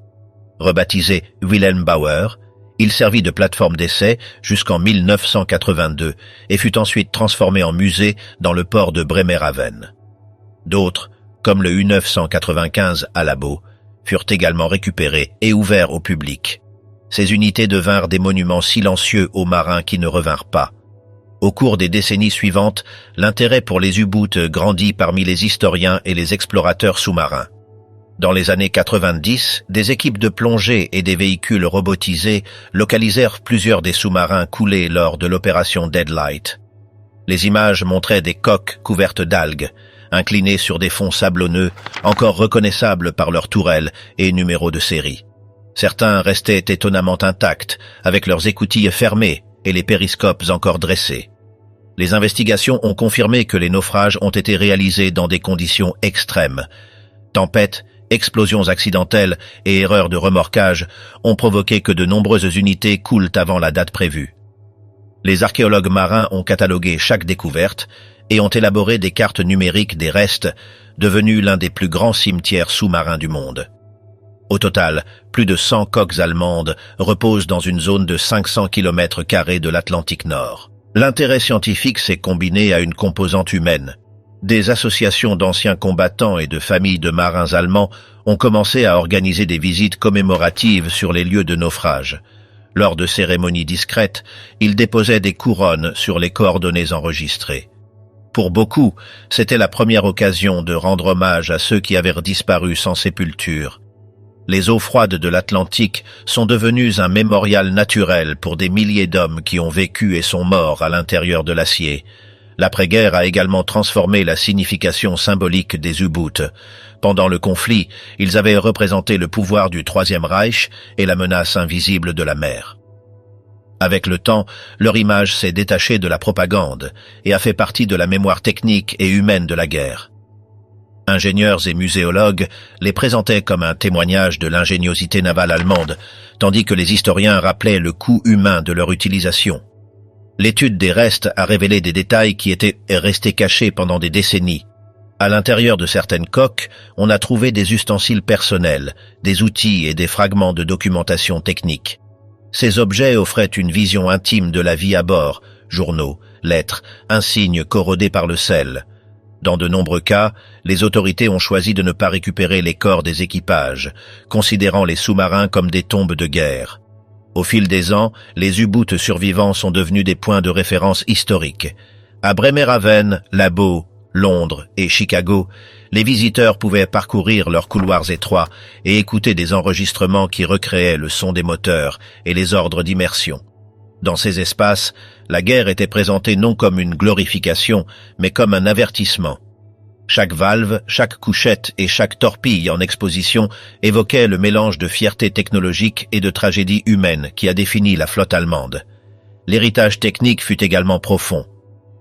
Rebaptisé Wilhelm Bauer, Il servit de plateforme d'essai jusqu'en 1982 et fut ensuite transformé en musée dans le port de Bremerhaven. D'autres, comme le U-995 Alabo, furent également récupérés et ouverts au public. Ces unités devinrent des monuments silencieux aux marins qui ne revinrent pas. Au cours des décennies suivantes, l'intérêt pour les U-boots grandit parmi les historiens et les explorateurs sous-marins. Dans les années 90, des équipes de plongée et des véhicules robotisés localisèrent plusieurs des sous-marins coulés lors de l'opération Deadlight. Les images montraient des coques couvertes d'algues, inclinées sur des fonds sablonneux, encore reconnaissables par leurs tourelles et numéros de série. Certains restaient étonnamment intacts, avec leurs écoutilles fermées et les périscopes encore dressés. Les investigations ont confirmé que les naufrages ont été réalisés dans des conditions extrêmes. Tempêtes, explosions accidentelles et erreurs de remorquage ont provoqué que de nombreuses unités coulent avant la date prévue. Les archéologues marins ont catalogué chaque découverte et ont élaboré des cartes numériques des restes, devenus l'un des plus grands cimetières sous-marins du monde. Au total, plus de 100 coques allemandes reposent dans une zone de 500 km² de l'Atlantique Nord. L'intérêt scientifique s'est combiné à une composante humaine. Des associations d'anciens combattants et de familles de marins allemands ont commencé à organiser des visites commémoratives sur les lieux de naufrage. Lors de cérémonies discrètes, ils déposaient des couronnes sur les coordonnées enregistrées. Pour beaucoup, c'était la première occasion de rendre hommage à ceux qui avaient disparu sans sépulture. Les eaux froides de l'Atlantique sont devenues un mémorial naturel pour des milliers d'hommes qui ont vécu et sont morts à l'intérieur de l'acier. L'après-guerre a également transformé la signification symbolique des U-boots. Pendant le conflit, ils avaient représenté le pouvoir du Troisième Reich et la menace invisible de la mer. Avec le temps, leur image s'est détachée de la propagande et a fait partie de la mémoire technique et humaine de la guerre. Ingénieurs et muséologues les présentaient comme un témoignage de l'ingéniosité navale allemande, tandis que les historiens rappelaient le coût humain de leur utilisation. L'étude des restes a révélé des détails qui étaient restés cachés pendant des décennies. À l'intérieur de certaines coques, on a trouvé des ustensiles personnels, des outils et des fragments de documentation technique. Ces objets offraient une vision intime de la vie à bord, journaux, lettres, insignes corrodés par le sel. Dans de nombreux cas, les autorités ont choisi de ne pas récupérer les corps des équipages, considérant les sous-marins comme des tombes de guerre. Au fil des ans, les U-boots survivants sont devenus des points de référence historiques. À Bremerhaven, Labo, Londres et Chicago, les visiteurs pouvaient parcourir leurs couloirs étroits et écouter des enregistrements qui recréaient le son des moteurs et les ordres d'immersion. Dans ces espaces, la guerre était présentée non comme une glorification, mais comme un avertissement. Chaque valve, chaque couchette et chaque torpille en exposition évoquait le mélange de fierté technologique et de tragédie humaine qui a défini la flotte allemande. L'héritage technique fut également profond.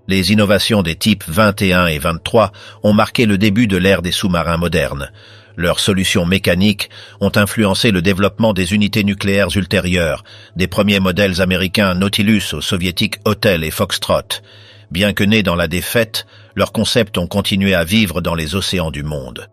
Les innovations des types 21 et 23 ont marqué le début de l'ère des sous-marins modernes. Leurs solutions mécaniques ont influencé le développement des unités nucléaires ultérieures, des premiers modèles américains Nautilus aux soviétiques Hotel et Foxtrot. Bien que nés dans la défaite, leurs concepts ont continué à vivre dans les océans du monde.